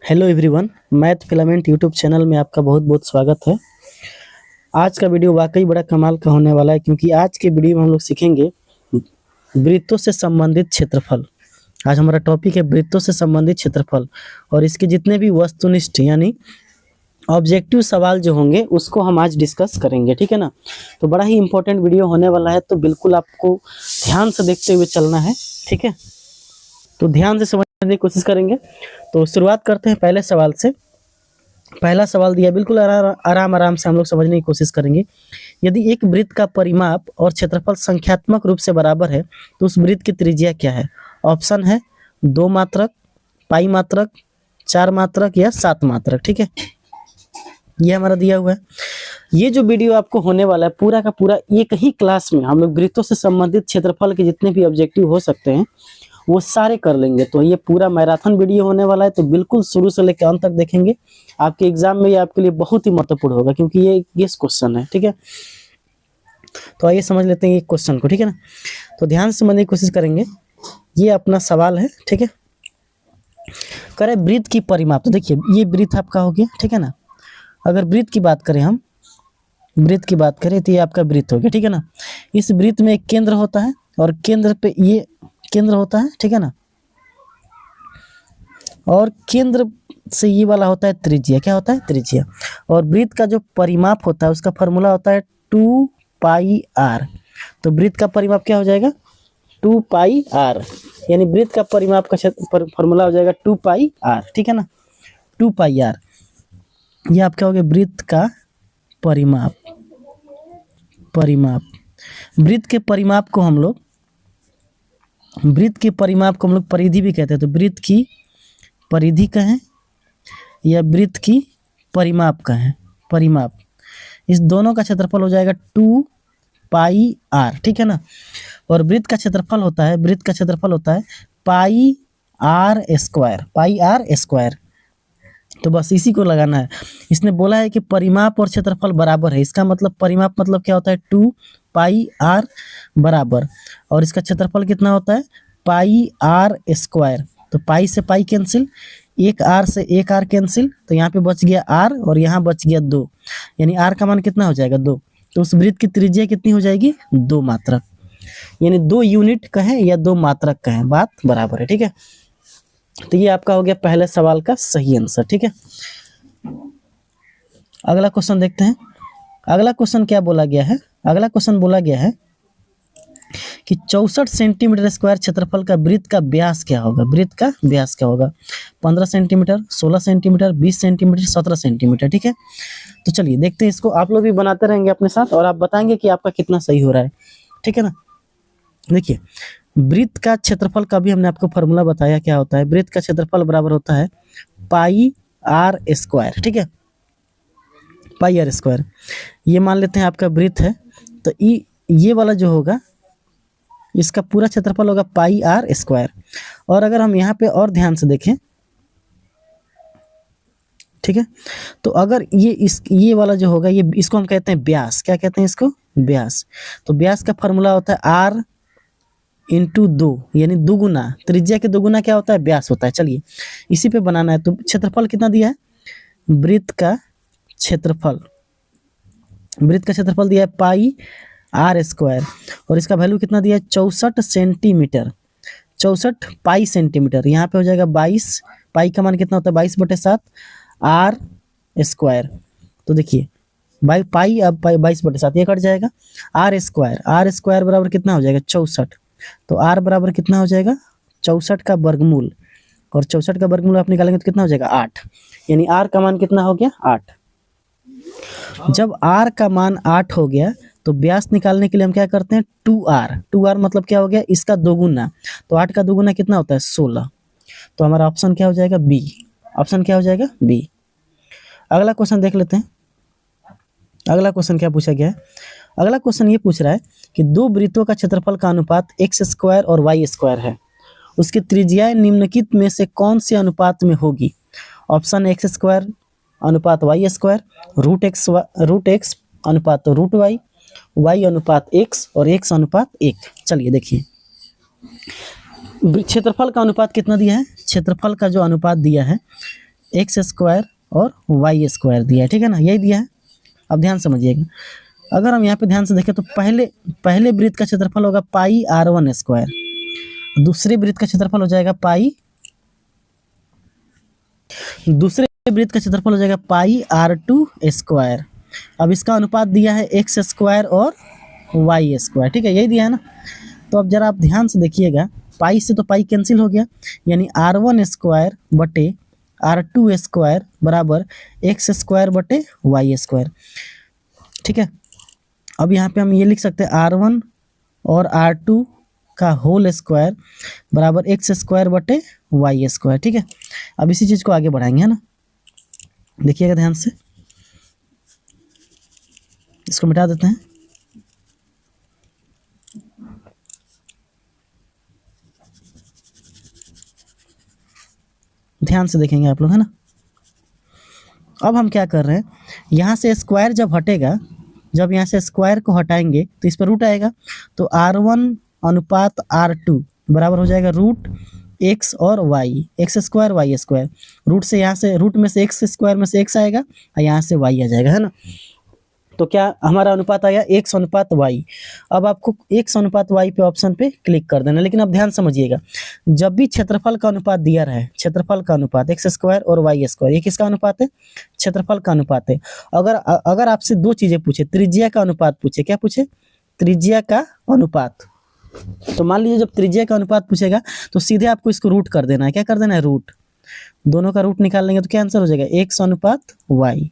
Hello everyone, math filament YouTube channel में आपका बहुत बहुत स्वागत है। आज का वीडियो वाकई बड़ा कमाल का होने वाला है, क्योंकि आज के वीडियो में हम लोग सीखेंगे वृत्तों से संबंधित क्षेत्रफल। आज हमारा टॉपिक है वृत्तों से संबंधित क्षेत्रफल, और इसके जितने भी वस्तुनिष्ठ यानी ऑब्जेक्टिव सवाल जो होंगे उसको हम आज डिस्कस करेंगे, ठीक है ना। तो बड़ा ही इंपॉर्टेंट वीडियो होने वाला है, तो बिल्कुल आपको ध्यान से देखते हुए चलना है, ठीक है। तो ध्यान से समझने की कोशिश करेंगे। तो शुरुआत करते हैं पहले सवाल से। पहला सवाल दिया, बिल्कुल आराम आराम से हम लोग समझने की कोशिश करेंगे। यदि एक वृत्त का परिमाप और क्षेत्रफल संख्यात्मक रूप से बराबर है तो उस वृत्त की त्रिज्या क्या है? ऑप्शन है 2 मात्रक, पाई मात्रक, 4 मात्रक या 7 मात्रक, ठीक है। ये हमारा दिया हुआ है। ये जो वीडियो आपको होने वाला है पूरा का पूरा एक ही क्लास में हम लोग वृत्तों से संबंधित क्षेत्रफल के जितने भी ऑब्जेक्टिव हो सकते हैं वो सारे कर लेंगे। तो ये पूरा मैराथन वीडियो होने वाला है, तो बिल्कुल शुरू से लेकर अंत तक देखेंगे। आपके एग्जाम में ये आपके लिए बहुत ही महत्वपूर्ण होगा, क्योंकि ये गेस क्वेश्चन है, ठीक है। तो आइए समझ लेते हैं ये क्वेश्चन को, ठीक है ना। तो ध्यान से समझने की कोशिश करेंगे। ये अपना सवाल है, ठीक है। करें वृत्त की परिमाप। तो देखिए ये वृत्त आपका हो गया, ठीक है ना। अगर वृत्त की बात करें, हम वृत्त की बात करें तो ये आपका वृत्त हो गया, ठीक है ना। इस वृत्त में एक केंद्र होता है और केंद्र पे ये केंद्र होता है, ठीक है ना। और केंद्र से ये वाला होता है त्रिज्या। क्या होता है? त्रिज्या। और वृत्त का जो परिमाप होता है उसका फॉर्मूला होता है 2 पाई आर। तो वृत्त का परिमाप क्या हो जाएगा? 2 पाई आर। यानी वृत्त का परिमाप का फॉर्मूला हो जाएगा 2 पाई आर, ठीक है ना। 2 पाई आर ये आपका हो गया वृत्त का परिमाप। वृत्त के परिमाप को हम लोग परिधि भी कहते हैं। तो वृत्त की परिधि कहें या वृत्त की परिमाप कहें, परिमाप, इस दोनों का क्षेत्रफल हो जाएगा 2 पाई आर, ठीक है ना। और वृत्त का क्षेत्रफल होता है पाई आर स्क्वायर। तो बस इसी को लगाना है। इसने बोला है कि परिमाप और क्षेत्रफल बराबर है, इसका मतलब परिमाप मतलब क्या होता है? 2 पाई आर बराबर, और इसका क्षेत्रफल कितना होता है? पाई आर स्क्वायर। तो पाई से पाई कैंसिल, एक आर से एक आर कैंसिल, तो यहाँ पे बच गया आर और यहाँ बच गया 2, यानी आर का मान कितना हो जाएगा? 2। तो उस वृत्त की त्रिज्या कितनी हो जाएगी? 2 मात्रक। यानी 2 यूनिट कहें या 2 मात्रक कहें, बात बराबर है, ठीक है। तो ये आपका हो गया पहले सवाल का सही आंसर, ठीक है। अगला क्वेश्चन देखते हैं। अगला क्वेश्चन क्या बोला गया है? अगला क्वेश्चन बोला गया है कि 64 सेंटीमीटर स्क्वायर क्षेत्रफल का वृत्त का व्यास क्या होगा? वृत्त का व्यास क्या होगा? 15 सेंटीमीटर, 16 सेंटीमीटर, 20 सेंटीमीटर, 17 सेंटीमीटर, ठीक है। तो चलिए देखते हैं इसको। आप लोग भी बनाते रहेंगे अपने साथ और आप बताएंगे कि आपका कितना सही हो रहा है, ठीक है ना। देखिए वृत्त का क्षेत्रफल का भी हमने आपको फॉर्मूला बताया क्या होता है। वृत्त का क्षेत्रफल बराबर होता है पाई आर स्क्वायर, ठीक है। पाई आर स्क्वायर ये मान लेते हैं आपका वृत्त है, तो ये वाला जो होगा इसका पूरा क्षेत्रफल होगा पाई आर स्क्वायर। और अगर हम यहाँ पे और ध्यान से देखें, ठीक है, तो अगर ये वाला जो होगा ये इसको हम कहते हैं व्यास। क्या कहते हैं इसको? व्यास। तो व्यास का फॉर्मूला होता है आर इंटू 2, यानी दुगुना। त्रिज्या के दुगुना क्या होता है? व्यास होता है। चलिए इसी पे बनाना है। तो क्षेत्रफल कितना दिया है? वृत्त का क्षेत्रफल दिया है पाई आर स्क्वायर, और इसका वैल्यू कितना दिया है? 64 सेंटीमीटर। 64 पाई सेंटीमीटर, यहाँ पे हो जाएगा 22। पाई का मान कितना होता है? 22/7 आर स्क्वायर। तो देखिए पाई अब 22/7 ये कट जाएगा। आर स्क्वायर बराबर कितना हो जाएगा? 64। तो आर बराबर कितना हो जाएगा? 64 का वर्गमूल, और 64 का वर्गमूल आप निकालेंगे तो कितना हो जाएगा? 8। यानी आर का मान कितना हो गया? 8। जब आर का मान 8 हो गया तो व्यास निकालने के लिए हम क्या करते हैं? 2r मतलब क्या हो गया? इसका दोगुना। तो 8 का दोगुना कितना होता है? 16। तो हमारा ऑप्शन क्या हो जाएगा? बी। ऑप्शन क्या हो जाएगा? बी। अगला क्वेश्चन देख लेते हैं। अगला क्वेश्चन क्या पूछा गया है? अगला क्वेश्चन ये पूछ रहा है कि 2 वृत्तों का क्षेत्रफल का अनुपात x² और y² है, उसकी त्रिज्याएं निम्नलिखित में से कौन से अनुपात में होगी? ऑप्शन x² अनुपात y², √x अनुपात √y, y अनुपात x और x अनुपात 1। चलिए देखिए क्षेत्रफल का अनुपात कितना दिया है? क्षेत्रफल का जो अनुपात दिया है एक्स स्क्वायर और वाई स्क्वायर दिया है, ठीक है ना, यही दिया है। अब ध्यान समझिएगा, अगर हम यहाँ पे ध्यान से देखें तो पहले वृत्त का क्षेत्रफल होगा पाई r1 स्क्वायर, दूसरे वृत्त का क्षेत्रफल हो जाएगा पाई r2 स्क्वायर। अब इसका अनुपात दिया है एक्स स्क्वायर और वाई स्क्वायर, ठीक है, यही दिया है ना। तो अब जरा आप ध्यान से देखिएगा, पाई से तो पाई कैंसिल हो गया, यानी r1 स्क्वायर बटे r2 स्क्वायर बराबर एक्स स्क्वायर बटे वाई स्क्वायर, ठीक है। अब यहाँ पे हम ये लिख सकते हैं r1 और r2 का होल स्क्वायर बराबर एक्स स्क्वायर बटे वाई स्क्वायर, ठीक है। अब इसी चीज़ को आगे बढ़ाएंगे, है ना, देखिएगा ध्यान से, इसको मिटा देते हैं। ध्यान से देखेंगे आप लोग, है ना। अब हम क्या कर रहे हैं, यहाँ से स्क्वायर जब हटेगा, जब यहाँ से स्क्वायर को हटाएंगे तो इस पर रूट आएगा, तो r1 अनुपात r2 बराबर हो जाएगा रूट एक्स और y, x square y square. Root से यहाँ से, रूट में से एक्स स्क्वायर में से एक्स आएगा और यहाँ से वाई आ जाएगा, है ना। तो क्या हमारा अनुपात आ गया एक्स अनुपात वाई। अब आपको एक्स अनुपात वाई पे ऑप्शन पे क्लिक कर देना। लेकिन अब ध्यान समझिएगा, जब भी क्षेत्रफल का अनुपात दिया रहे, क्षेत्रफल का अनुपात एक्स स्क्वायर और वाई स्क्वायर, ये किसका अनुपात है, क्षेत्रफल का अनुपात है। अगर आपसे दो चीजें पूछे, त्रिज्या का अनुपात पूछे, क्या पूछे, त्रिज्या का अनुपात, तो मान लीजिए जब त्रिज्या का अनुपात पूछेगा तो सीधे आपको इसको रूट कर देना है। क्या कर देना है, रूट, दोनों का रूट निकाल लेंगे तो क्या आंसर हो जाएगा, एक्स अनुपात वाई,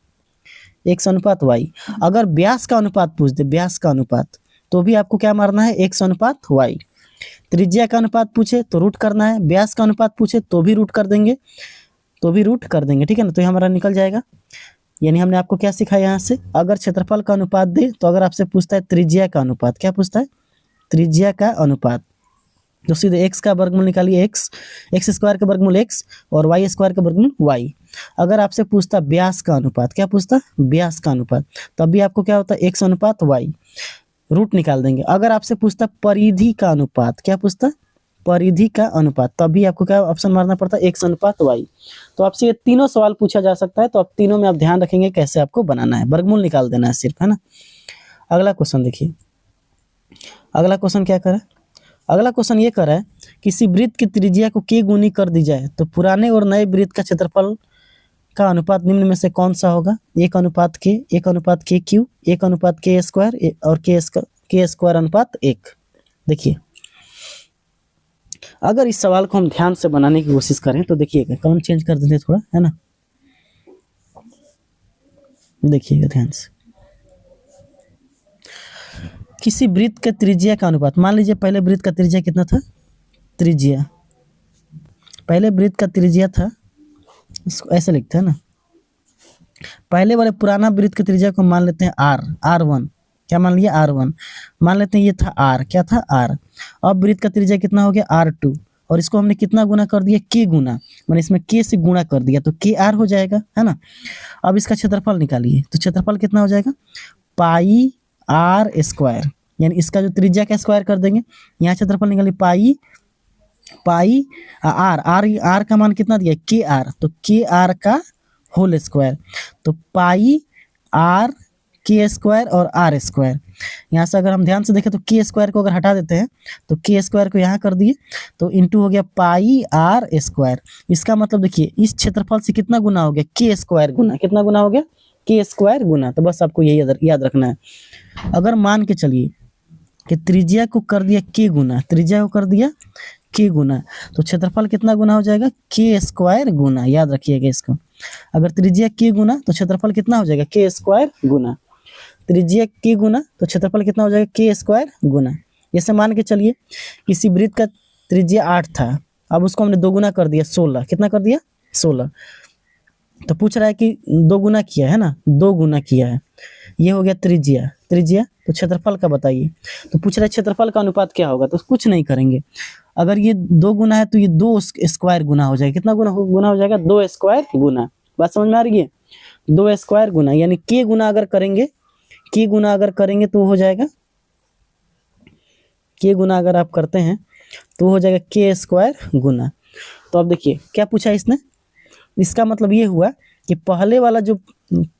एक्स अनुपात वाई। अगर व्यास का अनुपात पूछ दे, व्यास का अनुपात, तो भी आपको क्या मारना है, एक्स अनुपात वाई। त्रिज्या का अनुपात पूछे तो रूट करना है, व्यास का अनुपात पूछे तो भी रूट कर देंगे, ठीक है ना। तो ये हमारा निकल जाएगा। यानी हमने आपको क्या सिखाया यहाँ से, अगर क्षेत्रफल का अनुपात दे तो अगर आपसे पूछता है त्रिज्या का अनुपात, क्या पूछता है, त्रिज्या का अनुपात, तो सीधे एक्स का वर्गमूल निकालिए, एक्स स्क्वायर का वर्गमूल एक्स और वाई स्क्वायर का वर्गमूल वाई। अगर आपसे पूछता व्यास का अनुपात, क्या पूछता, व्यास का अनुपात, तब भी आपको क्या होता है, एक्स अनुपात वाई, रूट निकाल देंगे। अगर आपसे पूछता परिधि का अनुपात, क्या पूछता, परिधि का अनुपात, तब भी आपको क्या ऑप्शन मारना पड़ता है, एक्स अनुपात वाई। तो आपसे ये तीनों सवाल पूछा जा सकता है, तो आप तीनों में आप ध्यान रखेंगे कैसे आपको बनाना है, वर्गमूल निकाल देना है सिर्फ, है ना। अगला क्वेश्चन देखिए, अगला क्वेश्चन क्या कर रहा है, अगला क्वेश्चन ये कर रहा है, किसी वृत्त की त्रिज्या को k गुनी कर दी जाए तो पुराने और नए वृत्त का क्षेत्रफल का अनुपात निम्न में से कौन सा होगा, एक अनुपात k क्यू, एक अनुपात k स्क्वायर और k स्क्वायर अनुपात 1। देखिए, अगर इस सवाल को हम ध्यान से बनाने की कोशिश करें तो देखिएगा, कलम चेंज कर देते थोड़ा, है ना, देखिएगा ध्यान से, किसी वृत्त के त्रिज्या का अनुपात, मान लीजिए पहले वृत्त का त्रिज्या कितना था, त्रिज्या, पहले वृत्त का त्रिज्या था, इसको ऐसे लिखते हैं ना, पहले वाले पुराना वृत्त के त्रिज्या को मान लेते हैं r1, क्या मान लिया, r1 मान लेते हैं, ये था r, क्या था r। अब वृत्त का त्रिज्या कितना हो गया, r2, और इसको हमने कितना गुना कर दिया, k गुना, मैंने इसमें k से गुणा कर दिया तो kr हो जाएगा, है ना। अब इसका क्षेत्रफल निकालिए, तो क्षेत्रफल कितना हो जाएगा, पाई r स्क्वायर, यानी इसका जो त्रिज्या का स्क्वायर कर देंगे, यहाँ क्षेत्रफल निकालिए, पाई r का मान कितना दिया, kr, तो kr का होल स्क्वायर, तो पाई r k स्क्वायर और r स्क्वायर। यहाँ से अगर हम ध्यान से देखें तो k स्क्वायर को अगर हटा देते हैं तो k स्क्वायर को यहाँ कर दिए तो इंटू हो गया पाई r स्क्वायर। इसका मतलब देखिए, इस क्षेत्रफल से कितना गुना हो गया, k स्क्वायर गुना, कितना गुना हो गया, k स्क्वायर गुना। तो बस आपको यही याद रखना है। अगर मान के चलिए कि त्रिज्या को कर दिया k गुना, त्रिज्या को कर दिया k गुना, तो क्षेत्रफल कितना गुना हो जाएगा, k स्क्वायर गुना, याद रखिएगा इसको। अगर त्रिज्या k गुना तो क्षेत्रफल कितना हो जाएगा, k स्क्वायर गुना, त्रिज्या k गुना तो क्षेत्रफल कितना हो जाएगा, k स्क्वायर गुना। जैसे मान के चलिए किसी वृत्त का त्रिज्या 8 था, अब उसको हमने 2 गुना कर दिया 16, कितना कर दिया 16, तो पूछ रहा है कि 2 गुना किया है ना, 2 गुना किया है, ये हो गया त्रिज्या, तो क्षेत्रफल का बताइए। तो पूछ रहा है क्षेत्रफल का अनुपात क्या होगा, तो कुछ नहीं करेंगे, अगर ये 2 गुना है तो ये 2 स्क्वायर गुना हो जाएगा, कितना गुना हो जाएगा, 2 स्क्वायर गुना। बात समझ में आ रही है, 2 स्क्वायर गुना, यानी k गुना अगर करेंगे तो हो जाएगा, k गुना अगर आप करते हैं तो हो जाएगा k स्क्वायर गुना। तो अब देखिए क्या पूछा इसने, इसका मतलब ये हुआ कि पहले वाला जो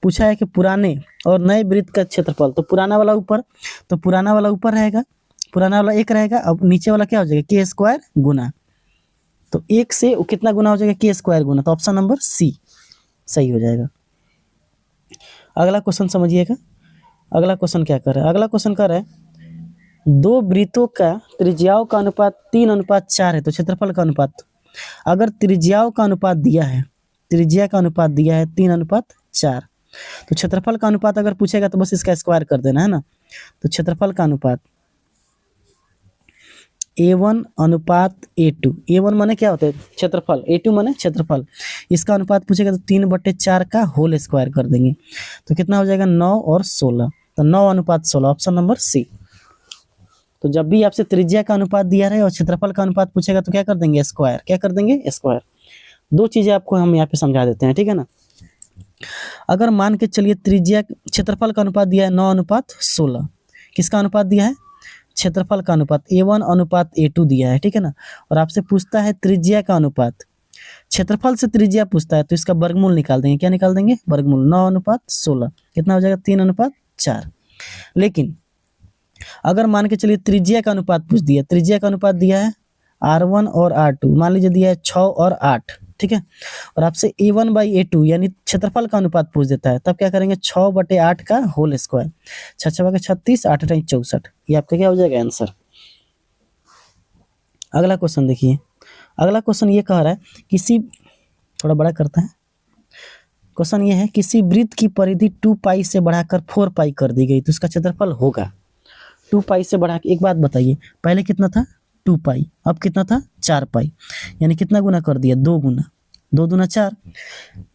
पूछा है कि पुराने और नए वृत्त का क्षेत्रफल, तो पुराना वाला ऊपर, तो पुराना वाला ऊपर रहेगा, पुराना वाला 1 रहेगा। अब नीचे वाला क्या हो जाएगा, के स्क्वायर गुना, तो 1 से वो कितना गुना हो जाएगा, के स्क्वायर गुना, तो ऑप्शन नंबर सी सही हो जाएगा। अगला क्वेश्चन समझिएगा। अगला क्वेश्चन क्या कर रहा है, अगला क्वेश्चन कर रहा है 2 वृत्तों का त्रिज्याओं का अनुपात 3:4 है, तो क्षेत्रफल का अनुपात, अगर त्रिज्याओं का अनुपात दिया है, त्रिज्या का अनुपात दिया है 3:4, तो क्षेत्रफल का अनुपात अगर पूछेगा तो बस इसका स्क्वायर कर देना है ना। तो क्षेत्रफल का अनुपात A1 अनुपात A2, A1 माने क्या होता है, क्षेत्रफल, A2 माने क्षेत्रफल, इसका अनुपात पूछेगा तो 3/4 का होल स्क्वायर कर देंगे, तो कितना हो जाएगा 9 और 16, तो 9:16, ऑप्शन नंबर सी। तो जब भी आपसे त्रिज्या का अनुपात दिया रहे और क्षेत्रफल का अनुपात पूछेगा तो क्या कर देंगे, स्क्वायर, क्या कर देंगे, स्क्वायर। दो चीजें आपको हम यहाँ पे समझा देते हैं, ठीक है ना। अगर मान के चलिए त्रिज्या, क्षेत्रफल का अनुपात दिया है 9:16, किसका अनुपात दिया है, क्षेत्रफल का अनुपात, A1 अनुपात A2 दिया है, ठीक है ना। और आपसे पूछता है त्रिज्या का अनुपात, क्षेत्रफल से त्रिज्या पूछता है तो इसका वर्गमूल निकाल देंगे, क्या निकाल देंगे, वर्गमूल, 9:16 कितना हो जाएगा, 3:4। लेकिन अगर मान के चलिए त्रिज्या का अनुपात पूछ दिया, त्रिज्या का अनुपात दिया है R1 और R2, मान लीजिए दिया है 6 और 8, ठीक है, और आपसे A1/A2 यानी क्षेत्रफल का अनुपात पूछ देता है, तब क्या करेंगे, 6/8 का होल स्क्वायर, 6×6 36, 8×8 64, ये आपका क्या हो जाएगा आंसर। अगला क्वेश्चन देखिए। अगला क्वेश्चन ये कह रहा है किसी, थोड़ा बड़ा करता है क्वेश्चन, ये है किसी वृत्त की परिधि 2π से बढ़ाकर 4π कर दी गई, तो इसका क्षेत्रफल होगा 2π से बढ़ा के, एक बात बताइए, पहले कितना था 2π, अब कितना था 4π, यानी कितना गुना कर दिया, 2 गुना, 2 दूना 4।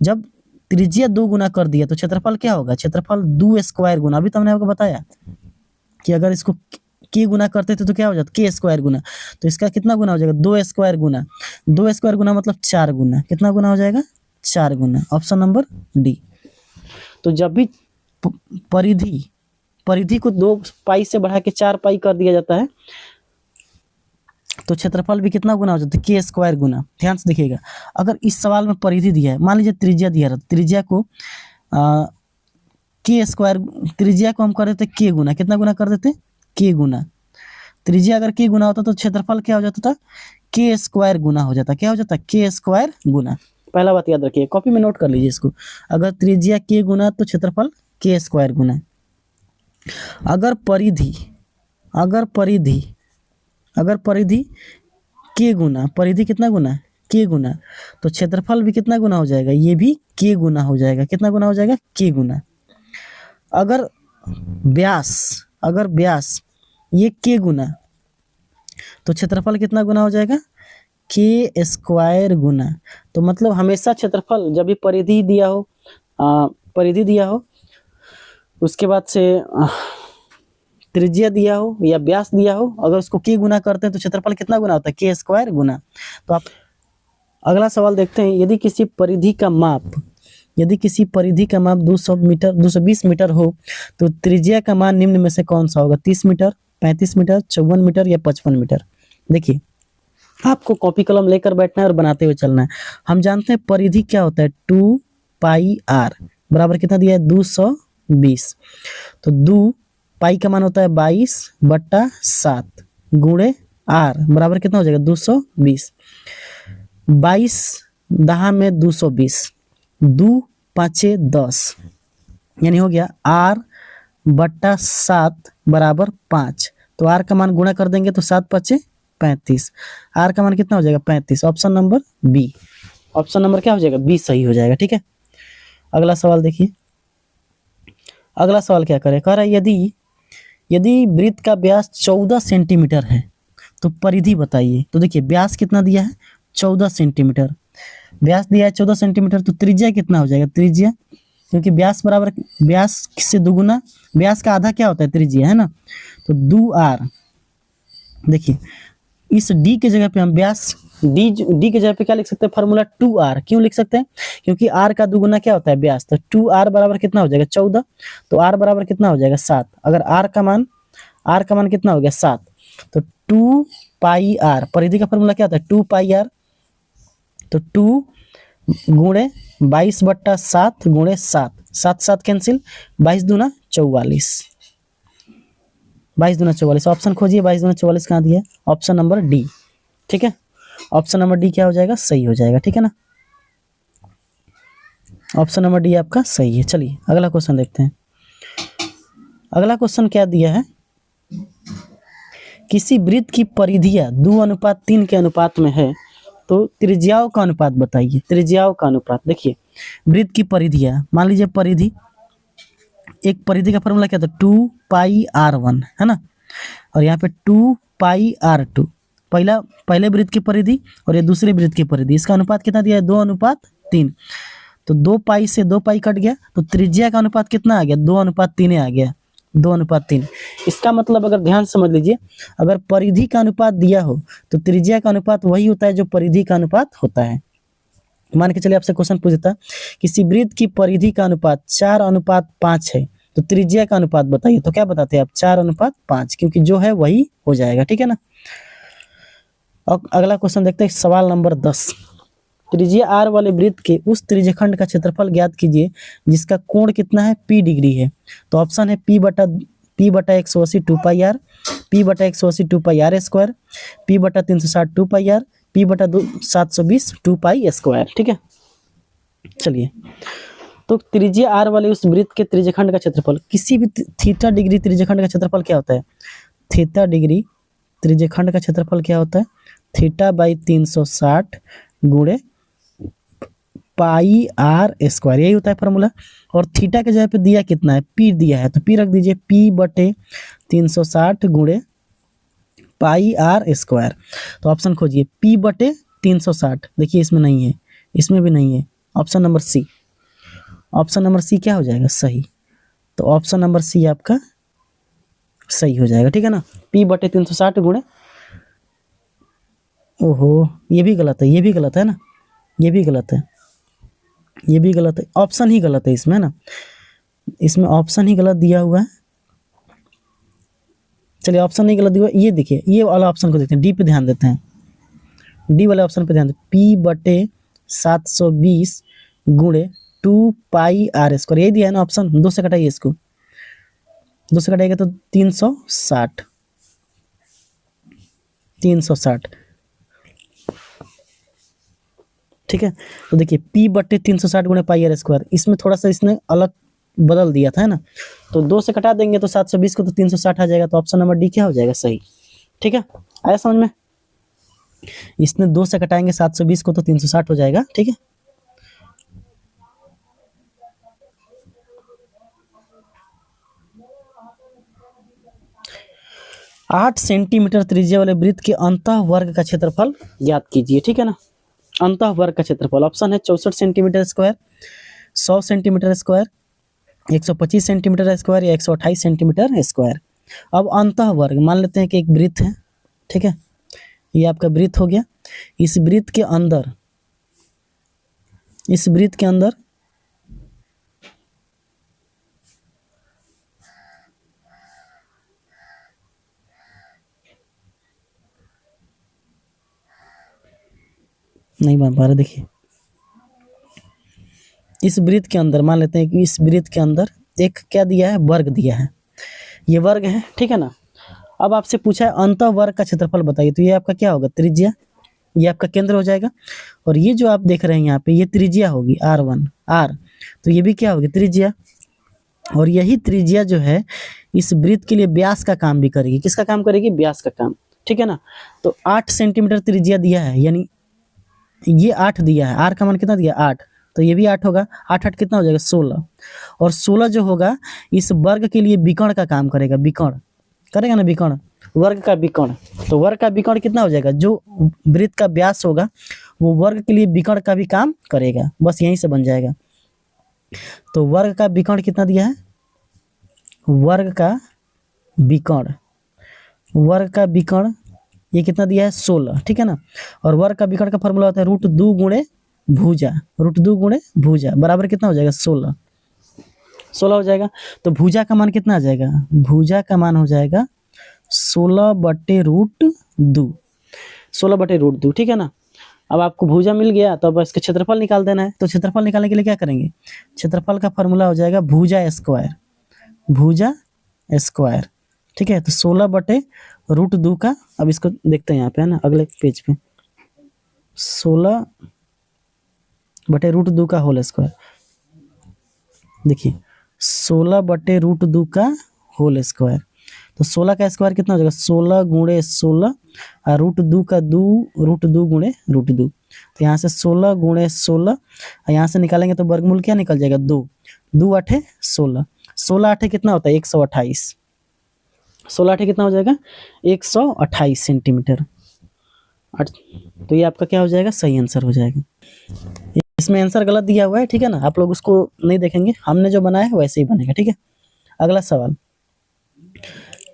जब त्रिज्या 2 गुना कर दिया तो क्षेत्रफल क्या होगा, क्षेत्रफल 2 स्क्वायर गुना, अभी तो हमने आपको बताया कि अगर इसको के गुना करते थे तो क्या हो जाता, के स्क्वायर गुना, तो इसका कितना गुना हो जाएगा, 2 स्क्वायर गुना, 2 स्क्वायर गुना मतलब 4 गुना, कितना गुना हो जाएगा, 4 गुना, ऑप्शन नंबर डी। तो जब भी परिधि को 2π से बढ़ा के 4π कर दिया जाता है तो क्षेत्रफल भी कितना गुना हो जाता है, के स्क्वायर गुना। ध्यान से देखिएगा, अगर इस सवाल में परिधि दिया है, मान लीजिए त्रिज्या दिया रहा, त्रिज्या को के स्क्वायर, त्रिज्या को हम कर देते के गुना, कितना गुना कर देते, के गुना, त्रिज्या अगर के गुना होता तो क्षेत्रफल क्या हो जाता था, के स्क्वायर गुना हो जाता, क्या हो जाता, के स्क्वायर गुना। पहला बात याद रखिए, कॉपी में नोट कर लीजिए इसको, अगर त्रिज्या के गुना तो क्षेत्रफल के स्क्वायर गुना। अगर परिधि के गुना, परिधि कितना गुना, के गुना, तो क्षेत्रफल भी कितना गुना हो जाएगा, ये भी के गुना हो जाएगा, कितना गुना हो जाएगा, के गुना। अगर व्यास ये के गुना, तो क्षेत्रफल कितना गुना हो जाएगा, के स्क्वायर गुना। तो मतलब हमेशा क्षेत्रफल जब भी परिधि दिया हो उसके बाद से त्रिज्या दिया हो या व्यास दिया हो, अगर उसको के गुना करते हैं तो क्षेत्रफल कितना गुना होता है, के स्क्वायर गुना। तो आप अगला सवाल देखते हैं, यदि किसी परिधि का माप 200 मीटर 220 मीटर हो तो त्रिज्या का मान निम्न में से कौन सा होगा, 30 मीटर, 35 मीटर, 54 मीटर या 55 मीटर। देखिए आपको कॉपी कलम लेकर बैठना है और बनाते हुए चलना है। हम जानते हैं परिधि क्या होता है, 2πr बराबर कितना दिया है, 220, तो 2 पाई का मान होता है 22/7 गुणे r बराबर कितना हो जाएगा, 220, 22 10 में 220, 2 5 10, यानी हो गया r/7 बराबर 5, तो r का मान गुणा कर देंगे तो 7 5 35, r का मान कितना हो जाएगा 35, option number B, option number क्या हो जाएगा, बी सही हो जाएगा, ठीक है। अगला सवाल देखिए, अगला सवाल क्या करे, कह रहा है यदि वृत्त का व्यास 14 सेंटीमीटर है तो परिधि बताइए। तो देखिए व्यास कितना दिया है, 14 सेंटीमीटर, व्यास दिया है 14 सेंटीमीटर, तो त्रिज्या कितना हो जाएगा, त्रिज्या, क्योंकि व्यास बराबर व्यास से दुगुना, व्यास का आधा क्या होता है, त्रिज्या है ना, तो 2r। देखिए इस d के जगह पे हम व्यास d के जगह पे क्या लिख सकते हैं, फार्मूला 2r, क्यों लिख सकते हैं, क्योंकि r का दुगुना क्या होता है, व्यास, तो 2r बराबर कितना हो जाएगा 14, तो r बराबर कितना हो जाएगा 7, अगर r का मान कितना हो गया 7, तो 2πr, परिधि का फार्मूला क्या होता है 2πr, तो 2 गुणे 22/7 गुणे 7, 7 7 कैंसिल, 22 दूना 44, 22 दूना 44। ऑप्शन खोजिए, 22 दूना 44 कहाँ दिया है? Option number D. ठीक है, ऑप्शन नंबर डी क्या हो जाएगा? सही हो जाएगा। ठीक है ना, ऑप्शन नंबर डी आपका सही है। चलिए अगला क्वेश्चन देखते हैं। अगला क्वेश्चन क्या दिया है? किसी वृत्त की परिधियां 2:3 के अनुपात में है तो त्रिज्याओं का अनुपात बताइए। त्रिज्याओं का अनुपात, देखिए वृत्त की परिधियां, मान लीजिए परिधि, एक परिधि का फॉर्मूला क्या था? 2πr1 है ना, और यहाँ पे 2πr2, पहले वृत्त की परिधि और ये दूसरे वृत्त की परिधि, इसका अनुपात कितना दिया है? 2:3। तो 2 से 2 कट गया तो त्रिज्या का अनुपात कितना आ गया? 2:3 आ गया, 2:3। इसका मतलब अगर ध्यान समझ लीजिए, अगर परिधि का अनुपात दिया हो तो त्रिज्या का अनुपात वही होता है जो परिधि का अनुपात होता है। मान के चलिए आपसे क्वेश्चन पूछ देता, किसी वृत्त की परिधि का अनुपात 4:5 है तो त्रिज्या का अनुपात बताइए। तो क्या बताते हैं आप? 4:5, क्योंकि जो है वही हो जाएगा। ठीक है ना, अब अगला क्वेश्चन देखते हैं, सवाल नंबर 10। त्रिज्या r वाले वृत्त के उस त्रिज्यखंड का क्षेत्रफल ज्ञात कीजिए जिसका कोण कितना है? p डिग्री है। तो ऑप्शन है p बटा 180 2πr, p बटा 180 2πr स्क्वायर, p बटा 360 2πr, p बटा 720 2π²। ठीक है, चलिए तो त्रिज्या r वाले उस वृत्त के त्रिज्यखंड का क्षेत्रफल, किसी भी थीटा डिग्री त्रिज्यखंड का क्षेत्रफल क्या होता है? थीटा डिग्री त्रिज्यखंड का क्षेत्रफल क्या होता है? थीटा बाई 360 गुणे πr², यही होता है फॉर्मूला। और थीटा के जगह पे दिया कितना है? p दिया है, तो p रख दीजिए, p बटे 360 गुणे πr²। तो ऑप्शन खोजिए, p बटे 360, देखिए इसमें नहीं है, इसमें भी नहीं है, option number C. Option number C क्या हो जाएगा? सही। तो ऑप्शन नंबर सी आपका सही हो जाएगा। ठीक है ना, p बटे 360 गुणे, ओहो ये भी गलत है, ये भी गलत है ना, ये भी गलत है, ये भी गलत है, ऑप्शन ही गलत है इसमें ना, इसमें ऑप्शन ही गलत दिया हुआ है। चलिए ऑप्शन नहीं गलत दिया हुआ, ये देखिए, ये वाला ऑप्शन को देखते हैं, डी पे ध्यान देते हैं, डी वाले ऑप्शन पे ध्यान देते, p बटे 720 गुणे 2πr², यही दिया है ना ऑप्शन। 2 से कटाइए इसको, 2 से कटाइएगा तो 360, 360। ठीक है, तो देखिए p बटे 360 गुणे πr², इसमें थोड़ा सा इसने अलग बदल दिया था, है ना, तो 2 से कटा देंगे तो 720 को तो 360 आ जाएगा, तो ऑप्शन नंबर डी क्या हो जाएगा? सही। ठीक है, आया समझ में? इसने 2 से कटाएंगे 720 को तो 360 हो जाएगा। ठीक है, आठ सेंटीमीटर त्रिज्या वाले वृत्त के अंतः वर्ग का क्षेत्रफल ज्ञात कीजिए। ठीक है ना, अंतः वर्ग का क्षेत्रफल, ऑप्शन है 64 centimetre square, 100 centimetre square, 125 centimetre square या 128 सेंटीमीटर स्क्वायर। अब अंतः वर्ग मान लेते हैं कि एक वृत्त है। ठीक है, ये आपका वृत्त हो गया, इस वृत्त के अंदर, इस वृत्त के अंदर नहीं बन पा रहा, देखिए इस वृत्त के अंदर मान लेते हैं कि इस वृत्त के अंदर एक क्या दिया है? वर्ग दिया है, ये वर्ग है। ठीक है ना, अब आपसे पूछा है अंतः वर्ग का क्षेत्रफल बताइए, तो ये आपका क्या होगा? त्रिज्या, ये आपका केंद्र हो जाएगा, और ये जो आप देख रहे हैं यहाँ पे ये त्रिज्या होगी r1 r, तो ये भी क्या होगी? त्रिज्या। और यही त्रिज्या जो है इस वृत्त के लिए व्यास का काम भी करेगी। किसका काम करेगी? व्यास का काम। ठीक है ना, तो 8 सेंटीमीटर त्रिज्या दिया है, यानी ये 8 दिया है, r का मान कितना दिया? 8, तो ये भी 8 होगा, 8 8 कितना हो जाएगा? 16, और 16 जो होगा इस वर्ग के लिए विकर्ण का काम करेगा, विकर्ण करेगा ना, विकर्ण, वर्ग का विकर्ण। तो वर्ग का विकर्ण कितना हो जाएगा? जो वृत्त का व्यास होगा वो वर्ग के लिए विकर्ण का भी काम करेगा, बस यहीं से बन जाएगा। तो वर्ग का विकर्ण कितना दिया है? वर्ग का विकर्ण, वर्ग का विकर्ण ये कितना दिया है? 16। ठीक है ना, और वर्ग का विकर्ण का फॉर्मूला होता है √2 गुणे भुजा, √2 गुणे भुजा बराबर कितना हो जाएगा? 16, 16 हो जाएगा। तो भुजा का मान कितना आ जाएगा? भुजा का मान हो जाएगा 16 बटे √2, 16 बटे √2। ठीक है ना, अब आपको भुजा मिल गया तो अब इसका क्षेत्रफल निकाल देना है। तो क्षेत्रफल निकालने के लिए क्या करेंगे, क्षेत्रफल का फॉर्मूला हो जाएगा भुजा स्क्वायर, भुजा स्क्वायर। ठीक है, तो 16/√2 का, अब इसको देखते हैं यहाँ पे है ना, अगले पेज पे 16/√2 का होल स्क्वायर। देखिए 16/√2 का होल स्क्वायर, तो 16 का स्क्वायर कितना हो जाएगा, 16 × 16 और √2 का 2, √2 × √2। तो यहाँ से 16 × 16 और यहाँ से निकालेंगे तो वर्गमूल क्या निकल जाएगा, 2, 2 8 16, 16 8 कितना होता है 128, 16 8 कितना हो जाएगा 128 सेंटीमीटर। तो ये आपका क्या हो जाएगा, सही आंसर हो जाएगा। इसमें आंसर गलत दिया हुआ है, ठीक है ना, आप लोग उसको नहीं देखेंगे, हमने जो बनाया है वैसे ही बनेगा। ठीक है, अगला सवाल,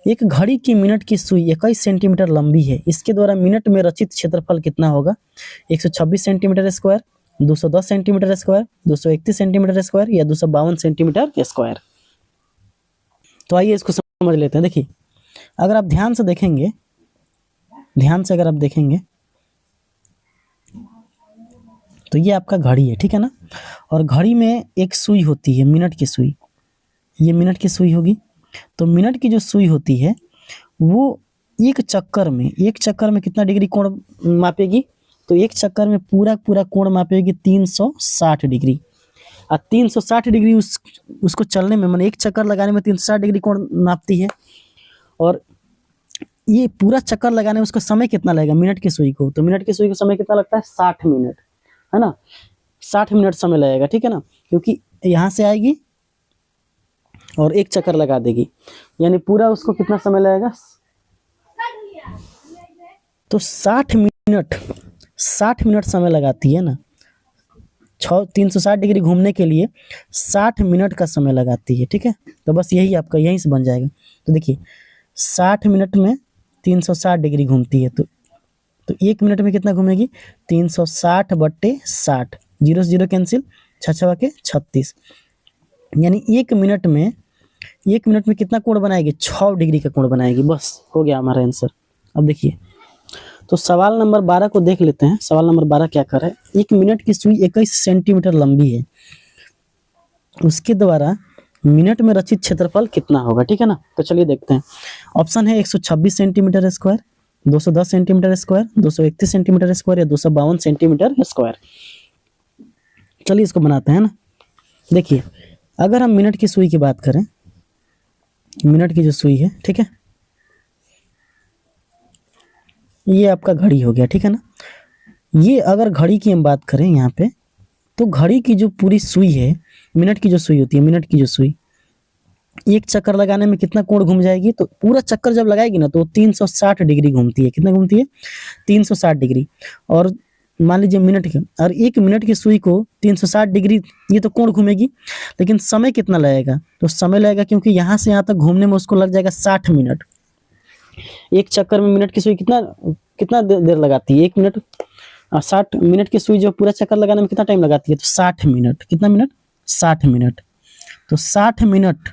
एक घड़ी की मिनट की सुई 21 सेंटीमीटर लंबी है, इसके द्वारा मिनट में रचित क्षेत्रफल कितना होगा, 126 centimetre square, 210 centimetre square, 231 centimetre square या 252 सेंटीमीटर स्क्वायर। तो आइए इसको समझ लेते हैं। देखिए अगर आप ध्यान से देखेंगे, ध्यान से अगर आप देखेंगे तो ये आपका घड़ी है, ठीक है ना, और घड़ी में एक सुई होती है, मिनट की सुई, ये मिनट की सुई होगी। तो मिनट की जो सुई होती है वो एक चक्कर में कितना डिग्री कोण मापेगी, तो एक चक्कर में पूरा कोण मापेगी 360 डिग्री। और 360 डिग्री उसको चलने में, माने एक चक्कर लगाने में 360 डिग्री कोण नापती है। और ये पूरा चक्कर लगाने में उसका समय कितना लगेगा मिनट की सुई को, तो मिनट की सुई को समय कितना लगता है 60 मिनट, है ना, 60 मिनट समय लगेगा। ठीक है ना, क्योंकि यहाँ से आएगी और एक चक्कर लगा देगी, यानी पूरा उसको कितना समय लगेगा, तो 60 मिनट समय लगाती है ना, 360 डिग्री घूमने के लिए 60 मिनट का समय लगाती है। ठीक है, तो बस यही आपका यहीं से बन जाएगा। तो देखिए 60 मिनट में 360 डिग्री घूमती है, तो 1 मिनट में कितना घूमेगी, 360/60, 0 से 0 कैंसिल, 6 के 36, यानी 1 मिनट में कितना कोण बनाएगी, 6 डिग्री का कोण बनाएगी। बस हो गया हमारा आंसर। अब देखिए, तो सवाल नंबर 12 को देख लेते हैं। सवाल नंबर 12 क्या कर रहा है, एक मिनट की सुई 21 सेंटीमीटर लंबी है, उसके द्वारा मिनट में रचित क्षेत्रफल कितना होगा। ठीक है ना, तो चलिए देखते हैं। ऑप्शन है 126 centimetre square, 210 centimetre square, 231 centimetre square या 252 सेंटीमीटर स्क्वायर। चलिए इसको बनाते हैं ना। देखिए अगर हम मिनट की सुई की बात करें, मिनट की जो सुई है, ठीक है, ये आपका घड़ी हो गया। ठीक है ना, ये अगर घड़ी की हम बात करें यहाँ पे, तो घड़ी की जो पूरी सुई है, मिनट की जो सुई होती है, मिनट की जो सुई एक चक्कर लगाने में कितना कोण घूम जाएगी, तो पूरा चक्कर जब लगाएगी ना तो 360 डिग्री घूमती है। कितना घूमती है, 360 डिग्री। और मान लीजिए मिनट के, और 1 मिनट की सुई को 360 डिग्री ये तो कोण घूमेगी, लेकिन समय कितना लगेगा, तो समय लगेगा, क्योंकि यहाँ से यहाँ तक घूमने में उसको लग जाएगा 60 मिनट। एक चक्कर में मिनट की सुई कितना देर लगाती है, 1 मिनट, 60 मिनट की सुई जो पूरा चक्कर लगाने में कितना टाइम लगाती है, तो 60 मिनट। कितना मिनट, 60 मिनट। तो 60 मिनट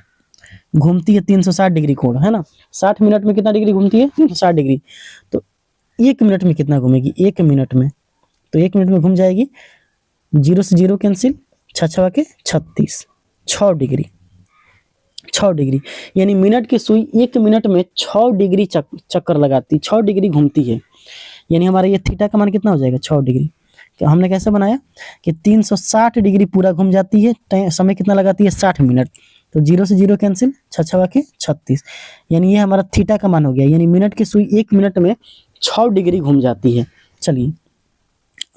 घूमती है 360 डिग्री कोण, है ना, 60 मिनट में कितना डिग्री घूमती है, 360 डिग्री। तो 1 मिनट में कितना घूमेगी, 1 मिनट में, तो 1 मिनट में घूम जाएगी, 0 से 0 कैंसिल, 6 के 36, 6 डिग्री, 6 डिग्री, यानी मिनट की सुई 1 मिनट में 6 डिग्री चक्कर लगाती, 6 डिग्री घूमती है। यानी हमारा ये थीटा का मान कितना हो जाएगा, 6 डिग्री। तो हमने कैसे बनाया कि 360 डिग्री पूरा घूम जाती है, समय कितना लगाती है, 60 मिनट। तो 0 से 0 कैंसिल, 6 के 36, यानी ये हमारा थीटा का मान हो गया। यानी मिनट की सुई 1 मिनट में 6 डिग्री घूम जाती है। चलिए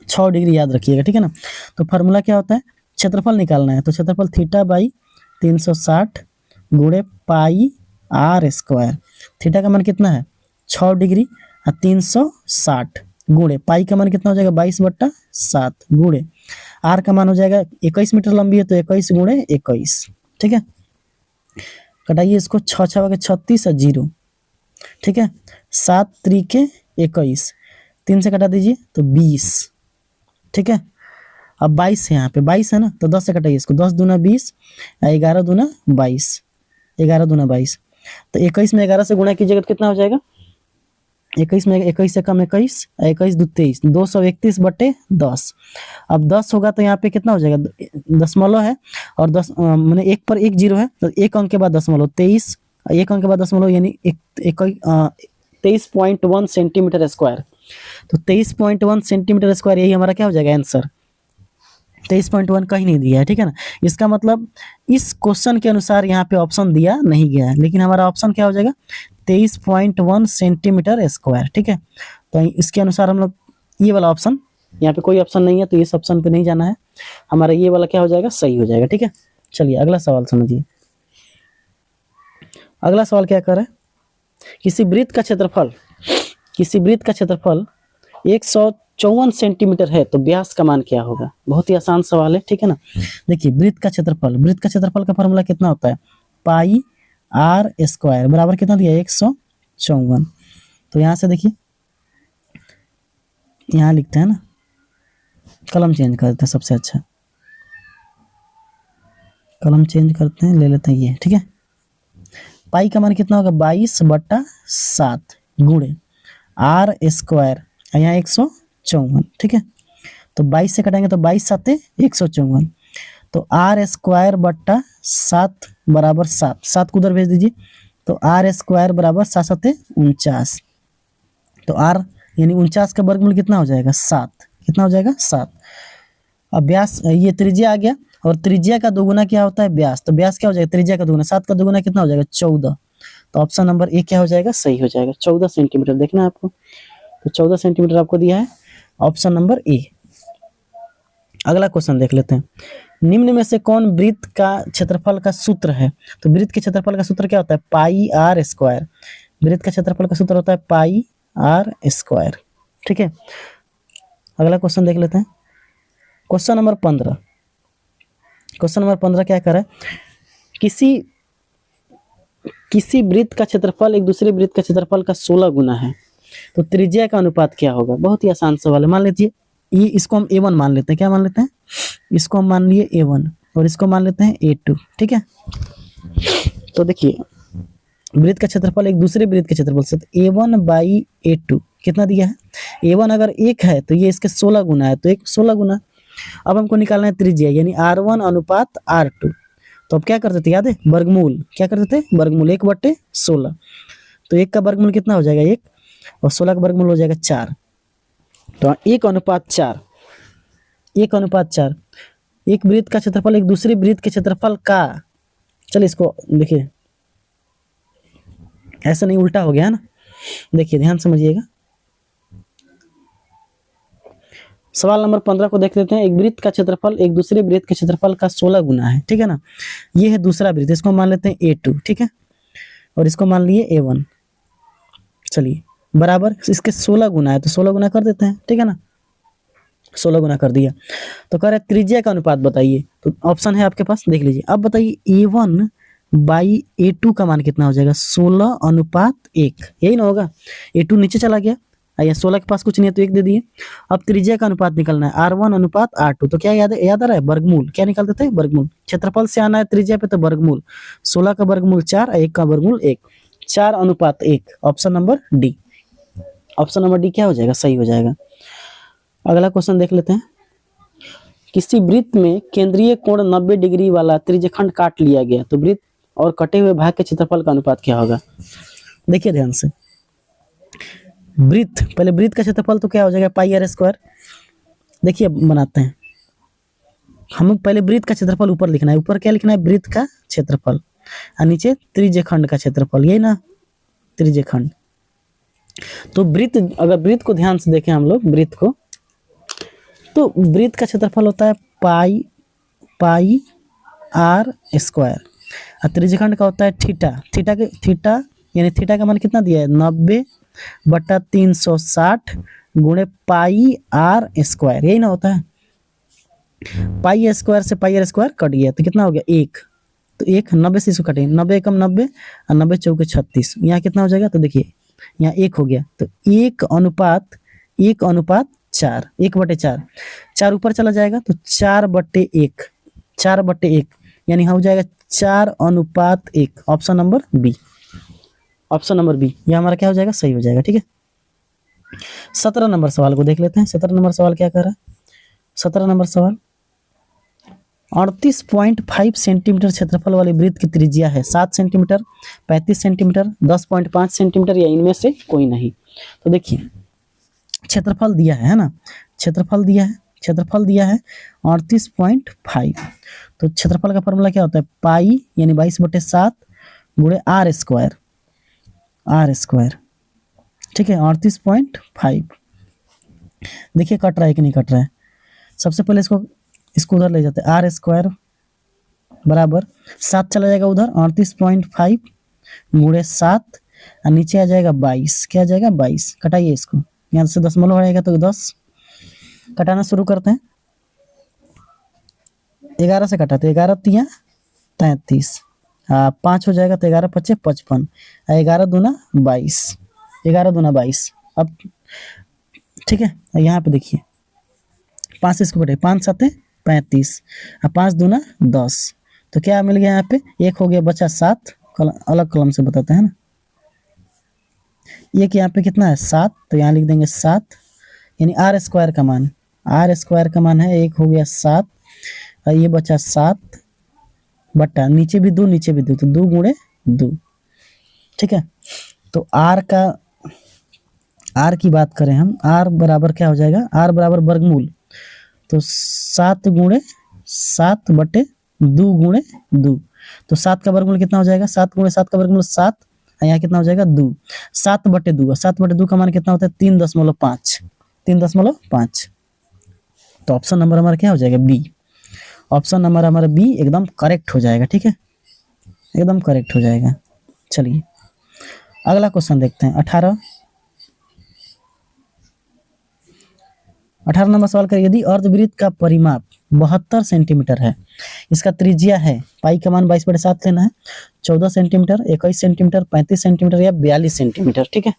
6 डिग्री याद रखिएगा, ठीक है ना। तो फार्मूला क्या होता है, क्षेत्रफल निकालना है, तो क्षेत्रफल θ/360 गुणे पाई r स्क्वायर। थीटा का मान कितना है, 6 डिग्री, और 360 गुणे पाई का मान कितना हो जाएगा, 22/7 गुणे r का मान हो जाएगा 21 मीटर लंबी है, तो 21 गुणे 21। ठीक है, कटाइए इसको, 6 के 36 और 0, ठीक है, 7 त्रिके 21, 3 से कटा दीजिए तो 20। ठीक है, अब 22 है, यहाँ पे 22 है ना, तो 10 से कटाइए इसको, 10 दूना 20, 11 दूना 22, 11 दूना 22। तो 21 में 11 से गुणा कीजिएगा तो कितना हो जाएगा, 21 में 21 से कम 21, 21 दो 23, 231/10। अब 10 होगा तो यहाँ पे कितना हो जाएगा, दशमलव है और 10 मैंने एक पर एक जीरो है तो एक अंक के बाद दशमलव, 23 एक अंक के बाद दशमलव यानी 23.1 सेंटीमीटर स्क्वायर। तो 23.1 सेंटीमीटर स्क्वायर यही हमारा क्या हो जाएगा आंसर। 23.1 कहीं नहीं दिया है, ठीक है ना। इसका मतलब इस क्वेश्चन के अनुसार यहाँ पे ऑप्शन दिया नहीं गया है, लेकिन हमारा ऑप्शन क्या हो जाएगा 23.1 सेंटीमीटर स्क्वायर, ठीक है। तो इसके अनुसार हम लोग ये वाला ऑप्शन, यहाँ पे कोई ऑप्शन नहीं है तो इस ऑप्शन पे नहीं जाना है, हमारा ये वाला क्या हो जाएगा, सही हो जाएगा, ठीक है। चलिए अगला सवाल समझिए। अगला सवाल क्या कर रहा है, किसी वृत्त का क्षेत्रफल 154 सेंटीमीटर है तो व्यास का मान क्या होगा। बहुत ही आसान सवाल है, ठीक है ना। देखिए वृत्त का क्षेत्रफल का फॉर्मूला कितना होता है, पाई आर स्क्वायर बराबर कितना दिया 154। तो यहाँ से देखिए यहाँ लिखते हैं ना, कलम चेंज करते हैं, सबसे अच्छा कलम चेंज करते हैं, ले लेते हैं ये, ठीक है। पाई का मान कितना होगा 22/7 गुणे आर स्क्वायर, यहाँ 154, ठीक है। तो 22 से कटेंगे तो 22×7 154, तो आर स्क्वायर बट्टा 7 बराबर 7, 7 को उधर भेज दीजिए, तो आर स्क्वायर बराबर 7×7 49। तो आर यानी 49 का वर्गमूल कितना हो जाएगा 7, कितना हो जाएगा 7। अब व्यास ये त्रिज्या आ गया और त्रिज्या का दोगुना क्या होता है व्यास, तो व्यास क्या हो जाएगा त्रिज्या का दोगुना, 7 का दोगुना कितना हो जाएगा 14। तो ऑप्शन नंबर ए क्या हो जाएगा, सही हो जाएगा। 14 सेंटीमीटर देखना है आपको, तो 14 सेंटीमीटर आपको दिया है, ऑप्शन नंबर ए। अगला क्वेश्चन देख लेते हैं, निम्न में से कौन वृत्त का क्षेत्रफल का सूत्र है। तो वृत्त के क्षेत्रफल का सूत्र क्या होता है, पाई आर स्क्वायर। वृत्त का क्षेत्रफल का सूत्र होता है पाई आर स्क्वायर, ठीक है। अगला क्वेश्चन देख लेते हैं, क्वेश्चन नंबर 15। क्वेश्चन नंबर 15 क्या कर रहा है, किसी वृत्त का क्षेत्रफल एक दूसरे वृत्त का क्षेत्रफल का 16 गुना है तो त्रिज्या का अनुपात क्या होगा। बहुत ही आसान सवाल है, मान लीजिए ये इसको हम a1 मान लेते हैं, क्या मान लेते हैं, इसको हम मान लिए a1 और इसको मान लेते हैं a2, ठीक है। तो देखिए वृत्त का क्षेत्रफल एक दूसरे वृत्त के क्षेत्रफल से, a1/a2 कितना दिया है, a1 अगर 1 है तो ये इसके 16 गुना है, तो एक 16 गुना। अब हमको निकालना है त्रिज्या यानी r1 अनुपात r2। तो अब क्या करते थे याद है, वर्गमूल, क्या करते थे वर्गमूल 1/16। तो 1 का वर्गमूल कितना हो जाएगा 1 और 16 का वर्गमूल हो जाएगा 4। तो 1/4, 1/4। एक वृत्त का क्षेत्रफल एक दूसरे वृत्त के क्षेत्रफल का, चलिए इसको देखिए ऐसा नहीं उल्टा हो गया है ना, देखिए ध्यान समझिएगा। सवाल नंबर 15 को देख लेते हैं, एक वृत्त का क्षेत्रफल एक दूसरे वृत्त के क्षेत्रफल का 16 गुना है, ठीक है ना। ये है दूसरा वृत्त, इसको मान लेते हैं a2, ठीक है, और इसको मान लिए a1। चलिए बराबर इसके 16 गुना है तो 16 गुना कर देते हैं, ठीक है ना, 16 गुना कर दिया। तो कह रहे त्रिज्या का अनुपात बताइए, तो ऑप्शन है आपके पास, देख लीजिए। अब बताइए a1/a2 का मान कितना हो जाएगा, 16:1, यही ना होगा। a2 नीचे चला गया, या 16 के पास कुछ नहीं है तो 1 दे दिए। अब त्रिज्या का अनुपात निकलना है r1 अनुपात r2, तो क्या याद आ रहा है वर्गमूल, क्या निकालते थे वर्गमूल। क्षेत्रफल से आना है त्रिज्या पे तो वर्गमूल, 16 का वर्गमूल 4, 1 का वर्गमूल 1, 4:1, option number D. Option number D क्या हो जाएगा, सही हो जाएगा। अगला क्वेश्चन देख लेते हैं, किसी वृत्त में केंद्रीय कोण 90 डिग्री वाला त्रिज्यखंड काट लिया गया तो वृत्त और कटे हुए भाग के क्षेत्रफल का अनुपात क्या होगा। देखिए ध्यान से, वृत्त, पहले वृत्त का क्षेत्रफल तो क्या हो जाएगा पाई आर स्क्वायर। देखिए बनाते हैं, हम पहले वृत्त का क्षेत्रफल ऊपर लिखना है, ऊपर क्या लिखना है वृत्त का क्षेत्रफल और नीचे त्रिज्यखंड का क्षेत्रफल, यही ना त्रिज्यखंड। तो वृत्त, अगर वृत्त को ध्यान से देखें हम लोग वृत्त को, तो वृत्त का क्षेत्रफल होता है पाई आर स्क्वायर और त्रिज्यखंड का होता है थीटा यानी थीटा का मान कितना दिया है 90/360 गुणे पाई आर स्क्वायर, यही ना होता है। पाई स्क्वायर से पाई आर स्क्वायर कट गया तो कितना हो गया 1, तो 1 90 से इसको कटे, 90 एकम 90 और 90 चौके 36, यहाँ कितना हो जाएगा, तो देखिए यहाँ 1 हो गया, तो 1:4, 1/4, 4 ऊपर चला जाएगा तो 4/1 यानी हो जाएगा 4:1, option number B. Option number B ये हमारा क्या हो जाएगा, सही हो जाएगा, ठीक है। 17 नंबर सवाल को देख लेते हैं। 17 नंबर सवाल क्या कह रहा है? 17 नंबर सवाल, 38.5 सेंटीमीटर क्षेत्रफल वाली वृत्त की त्रिज्या है 7 सेंटीमीटर, 35 सेंटीमीटर, 10.5 सेंटीमीटर या इनमें से कोई नहीं। तो देखिए क्षेत्रफल दिया है ना, क्षेत्रफल दिया है 38.5। तो क्षेत्रफल का फॉर्मूला क्या होता है? पाई यानी 22/7 गुणे आर स्क्वायर, ठीक है। 38.5 देखिए कट रहा है कि नहीं कट रहा है। सबसे पहले इसको उधर ले जाते हैं। आर स्क्वायर बराबर 7 चला जाएगा उधर, 38.5 गुणे 7 और नीचे आ जाएगा 22। क्या आ जाएगा? 22। कटाइए इसको, यहाँ से दशमलव आएगा तो 10। कटाना शुरू करते हैं। 11 से कटाते, 11 तिया 33, 5 हो जाएगा तो 11 पच्चे 55, 11 दूना 22, 11 दूना 22। अब ठीक है, यहाँ पे देखिए 5 से इसको कटे, 5 7 35 और 5 दूना 10। तो क्या मिल गया यहाँ पे? एक हो गया, बचा 7। अलग कलम से बताते हैं ना। एक यहाँ पे कितना है? 7, तो यहाँ लिख देंगे 7 यानी आर स्क्वायर का मान, है 1 हो गया 7 और ये बचा 7 बट्टा नीचे भी 2 तो 2 गुणे 2, ठीक है। तो आर की बात करें हम, आर बराबर क्या हो जाएगा? आर बराबर वर्गमूल, तो 7 गुणे 7 बटे 2 गुणे 2। तो 7 का वर्गमूल कितना हो जाएगा? 7 गुणे 7 का वर्गमूल 7, यहाँ कितना हो जाएगा? 2। 7 बटे 2, 7 बटे 2 का मान कितना होता है? 3.5, 3.5। तो ऑप्शन नंबर हमारा क्या हो जाएगा? बी। ऑप्शन नंबर हमारा बी एकदम करेक्ट हो जाएगा, ठीक है, एकदम करेक्ट हो जाएगा। चलिए अगला क्वेश्चन देखते हैं। 18 नंबर सवाल का, यदि अर्धवृत्त का परिमाप 72 सेंटीमीटर है, इसका त्रिज्या है, पाई का मान 22/7 लेना है, 14 सेंटीमीटर, 21 सेंटीमीटर, 35 सेंटीमीटर या 42 सेंटीमीटर, ठीक है।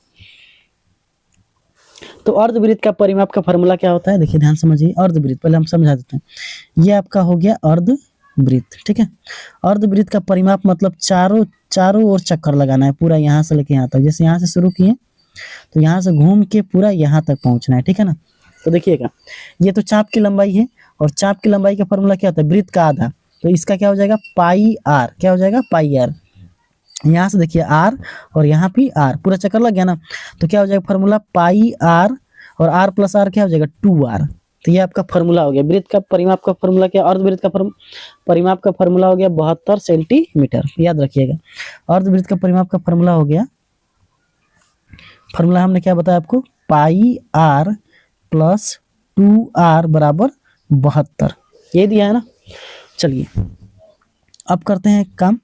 तो अर्धवृत्त का परिमाप का फॉर्मूला क्या होता है? देखिए ध्यान समझिए। अर्धवृत्त पहले हम समझा देते हैं। ये आपका हो गया अर्धवृत्त, ठीक है। अर्धवृत्त का परिमाप मतलब चारों ओर चक्कर लगाना है, पूरा यहाँ से लेके यहाँ तक। जैसे यहाँ से शुरू किए तो यहाँ से घूम के पूरा यहाँ तक पहुंचना है, ठीक है ना। तो देखिएगा, ये तो चाप की लंबाई है और चाप की लंबाई का फॉर्मूला क्या होता है? वृत्त का आधा। तो इसका क्या हो जाएगा? पाई आर। क्या हो जाएगा? पाई आर। यहाँ से देखिए आर और यहाँ भी आर, पूरा चक्कर लग गया ना। तो क्या हो जाएगा फॉर्मूला? पाई आर और आर प्लस आर क्या हो जाएगा? 2r। तो ये आपका फॉर्मूला हो गया। वृत्त का परिमाप का फॉर्मूला क्या? अर्धवृत्त का परिमाप का फॉर्मूला हो गया 72 सेंटीमीटर, याद रखिएगा। अर्धवृत्त का परिमाप का फॉर्मूला हो गया, फॉर्मूला हमने क्या बताया आपको? पाई आर प्लस 2r बराबर 72, ये दिया है ना। चलिए अब करते हैं एक काम,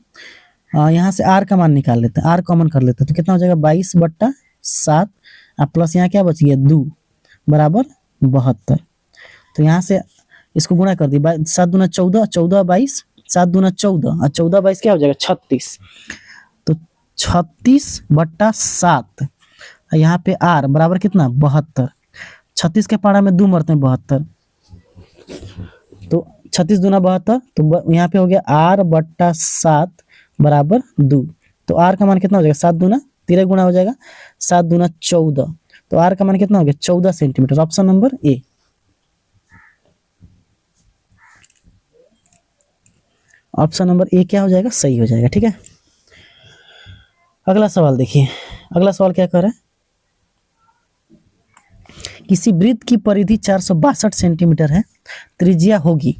यहाँ से r का मान निकाल लेते हैं, r कॉमन कर लेते हैं। तो कितना हो जाएगा? 22/7 प्लस यहाँ क्या बच गया? 2 बराबर 72। तो यहाँ से इसको गुणा कर दी, 7 दूना 14, 14 22, 7 दूना 14 और 14 22 क्या हो जाएगा? 36। तो 36/7 यहाँ पे r बराबर कितना? 72। 36 के पारा में 2 मरते हैं 72, तो 36 दूना 72। तो यहाँ पे हो गया r/7 बराबर 2। तो r का मान कितना हो जाएगा? 7 दूना 13 गुना हो जाएगा, 7 दूना 14। तो r का मान कितना हो गया? 14 centimetre. Option number A. Option number A क्या हो जाएगा? सही हो जाएगा, ठीक है। अगला सवाल देखिए, अगला सवाल क्या कर रहा है? किसी वृत्त की परिधि 462 सेंटीमीटर है, त्रिज्या होगी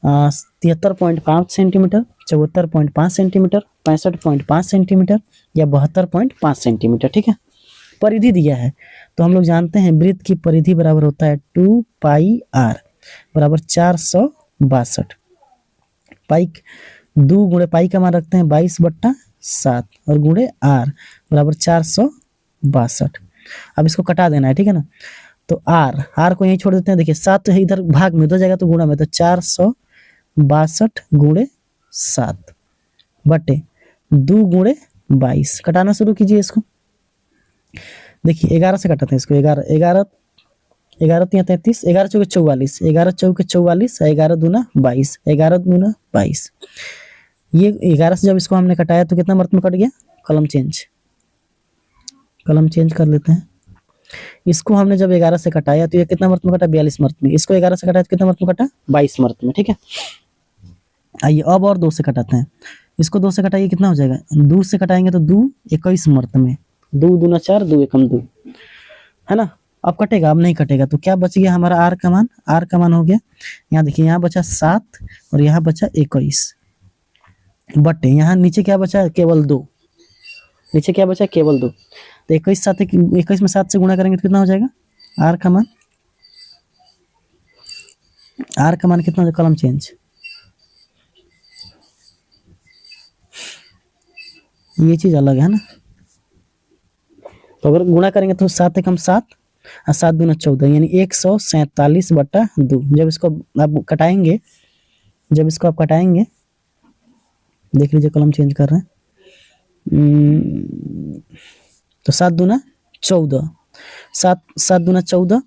73.5 सेंटीमीटर, 74.5 सेंटीमीटर, 65.5 सेंटीमीटर या 72.5 सेंटीमीटर, ठीक है। परिधि दिया है तो हम लोग जानते हैं वृत्त की परिधि बराबर होता है 2 पाई आर बराबर 462। पाई 2 गुणे पाई का मान रखते हैं 22/7 और गुणे आर बराबर 462। अब इसको कटा देना है, ठीक है ना। तो आर को यहीं छोड़ देते हैं। देखिए 7 है इधर भाग में, उधर जाएगा तो गुणा में, तो 462 गुणे 7 बटे 2 गुणे 22। कटाना शुरू कीजिए इसको। देखिए 11 से कटाते हैं इसको। 11 3 33, 11 चौके 44, 11 चौके 44, 11 दूना 22, 11 दूना 22। ये 11 से जब इसको हमने कटाया तो कितना मर्त में कट गया? कलम चेंज कर लेते हैं। इसको हमने जब 11 से घटाया तो ये कितना मर्त में कटा, 42 मर्त में। इसको 11 से घटाया तो कितना मर्त में कटा, 22 मर्त में। ठीक है, आइए अब और 2 से घटाते हैं। इसको 2 से घटाइए, कितना हो जाएगा, 2 से घटाएंगे तो 2 21 मर्त में, 2 दूना 4, 2 एकम 2, है ना। अब कटेगा, अब नहीं कटेगा, तो क्या बच गया हमारा आर का मान, आर का मान हो गया, यहाँ देखिए, यहाँ बचा 7 और यहाँ बचा 21 बटे यहाँ नीचे क्या बचा, केवल 2, नीचे क्या बचा, केवल 2। तो 21 में 7 से गुणा करेंगे तो कितना हो जाएगा, आर का मान, आर का मान कितना हो जाएगा, कलम चेंज, ये चीज अलग है ना। तो अगर गुणा करेंगे तो 7 एकम 7 और 7 दूना 14, यानी 147/2। जब इसको आप कटाएंगे, जब इसको आप कटाएंगे, देख लीजिए कलम चेंज कर रहे हैं, तो 7 दूना 14, 7 दूना 14,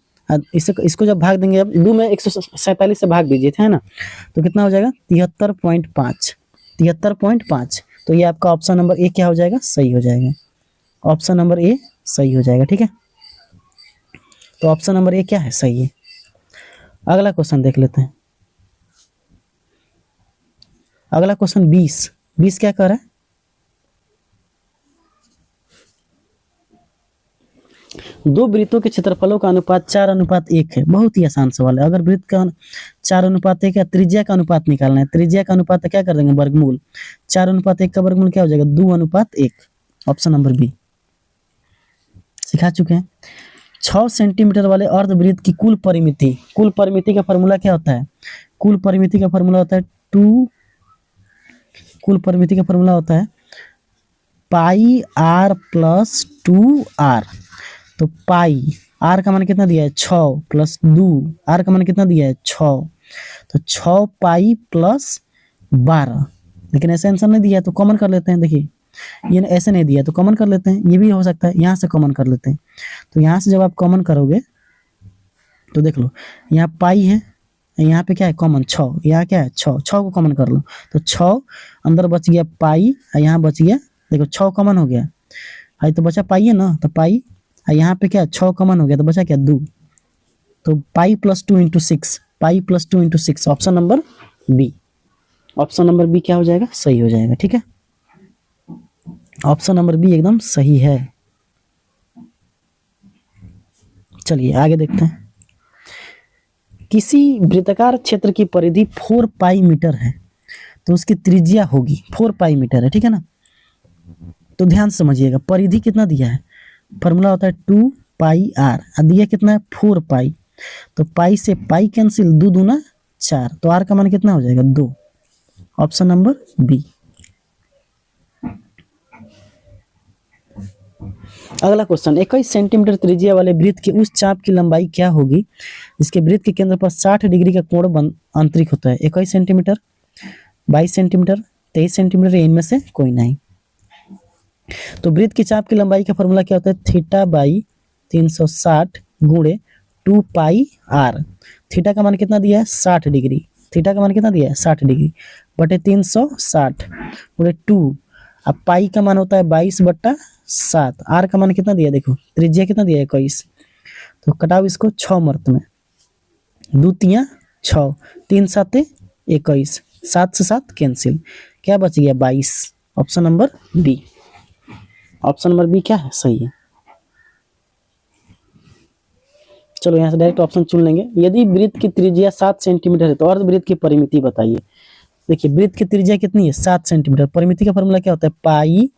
इसको जब भाग देंगे, अब 2 में 147 से भाग दीजिए, है ना, तो कितना हो जाएगा, 73.5, 73.5। तो ये आपका ऑप्शन नंबर ए क्या हो जाएगा, सही हो जाएगा, ऑप्शन नंबर ए सही हो जाएगा। ठीक है, तो ऑप्शन नंबर ए क्या है, सही है। अगला क्वेश्चन देख लेते हैं। अगला क्वेश्चन 20 क्या कर रहा है, दो वृत्तों के क्षेत्रफलों का अनुपात 4:1 है। बहुत ही आसान सवाल है। अगर वृत्त का 4:1 है, त्रिज्या का अनुपात निकालना है, त्रिज्या का अनुपात क्या कर देंगे, वर्गमूल, 4:1 का वर्गमूल क्या हो जाएगा, 2:1। ऑप्शन नंबर बी सिखा चुके हैं। 6 सेंटीमीटर वाले अर्धवृत्त की कुल परिमिति, कुल परिमिति का फॉर्मूला क्या होता है, कुल परिमिति का फॉर्मूला होता है कुल परिमिति का फॉर्मूला होता है पाई r प्लस 2r। तो पाई, आर का मान कितना दिया है, 6 प्लस 2, आर का मान कितना दिया है, 6, तो 6 पाई प्लस 12। लेकिन ऐसा आंसर नहीं दिया है तो कॉमन कर लेते हैं। देखिए ये ऐसे नहीं दिया तो कॉमन कर लेते हैं, ये भी हो सकता है, यहाँ से कॉमन कर लेते हैं। तो यहाँ से जब आप कॉमन करोगे तो देख लो, यहाँ पाई है, यहाँ पे क्या है कॉमन, 6, यहाँ क्या है 6, 6 को कॉमन कर लो, तो 6 अंदर बच गया पाई, और यहाँ बच गया, देखो 6 कॉमन हो गया, है तो बचा पाई है ना, तो पाई, और यहाँ पे क्या 6 कॉमन हो गया, तो बचा क्या 2, तो pi plus 2 into 6, pi plus 2 into 6, option number B, option number B क्या हो जाएगा, सही हो जाएगा। ठीक है, ऑप्शन नंबर बी एकदम सही है। चलिए आगे देखते हैं। किसी वृत्ताकार क्षेत्र की परिधि 4 पाई मीटर है, तो उसकी त्रिज्या होगी 4 पाई मीटर है। ठीक है ना, तो ध्यान से समझिएगा, परिधि कितना दिया है, फॉर्मूला होता है 2 पाई आर, दिया कितना है 4 पाई, तो पाई से पाई कैंसिल, 2 दूना 4, तो आर का मान कितना हो जाएगा 2, ऑप्शन नंबर बी। अगला क्वेश्चन, 21 सेंटीमीटर त्रिज्या वाले वृत्त के उस चाप की लंबाई क्या होगी जिसके वृत्त के केंद्र पर 60 डिग्री का कोण आंतरिक होता है। 21 सेंटीमीटर, 22 सेंटीमीटर, 23 सेंटीमीटर, इनमें से कोई नहीं। तो वृत्त की चाप की लंबाई का फॉर्मूला क्या होता है, थीटा बाई 360 गुणे 2 पाई आर। थीटा का मान कितना दिया है 60 डिग्री, थीटा का मान कितना दिया है 60 डिग्री, बटे 360 गुणे 2, अब पाई का मान होता है 22/7, आर का मान कितना दिया, देखो त्रिज्या कितना दिया है 21, तो कटाओ इसको 6 मर्त में, 2 तिया 6, 3 7 21, 7 से 7 कैंसिल, क्या बच गया 22, option number B, option number B क्या है, सही है। चलो यहाँ से डायरेक्ट ऑप्शन चुन लेंगे। यदि वृत्त की त्रिज्या 7 सेंटीमीटर है तो अर्धवृत्त की परिमिति बताइए। देखिए वृत्त की त्रिज्या कितनी है 7 सेंटीमीटर, परिमिति का फॉर्मूला क्या होता है पाई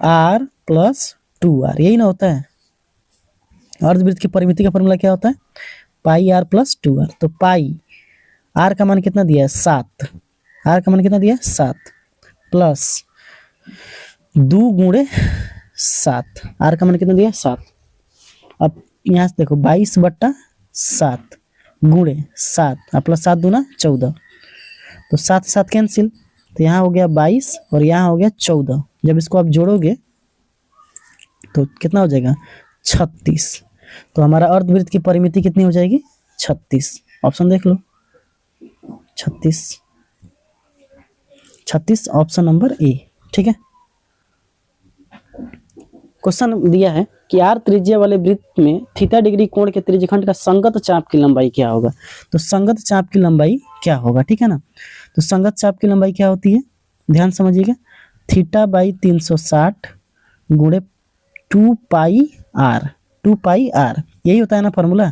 आर प्लस 2r, यही ना होता है। अर्धवृत्त की परिमिति का फॉर्मूला क्या होता है पाई आर प्लस 2r, तो पाई आर का मान कितना दिया है 7, आर का मान कितना दिया है 7 प्लस 2 गुणे 7, आर का मान कितना दिया है 7। अब यहाँ से देखो 22/7 गुणे 7 प्लस 7 दूना 14, तो 7 7 कैंसिल, तो यहाँ हो गया 22 और यहाँ हो गया 14। जब इसको आप जोड़ोगे तो कितना हो जाएगा 36, तो हमारा अर्धवृत्त की परिमिति कितनी हो जाएगी 36, ऑप्शन देख लो 36 ऑप्शन नंबर ए। ठीक है, क्वेश्चन दिया है कि आर त्रिज्या वाले वृत्त में थीटा डिग्री कोण के त्रिज्यखंड का संगत चाप की लंबाई क्या होगा। तो संगत चाप की लंबाई क्या होगा, ठीक है ना। तो संगत चाप की लंबाई क्या होती है, ध्यान समझिएगा, थीटा बाई 360 गुणे 2 पाई आर, 2 पाई आर, यही होता है ना फॉर्मूला।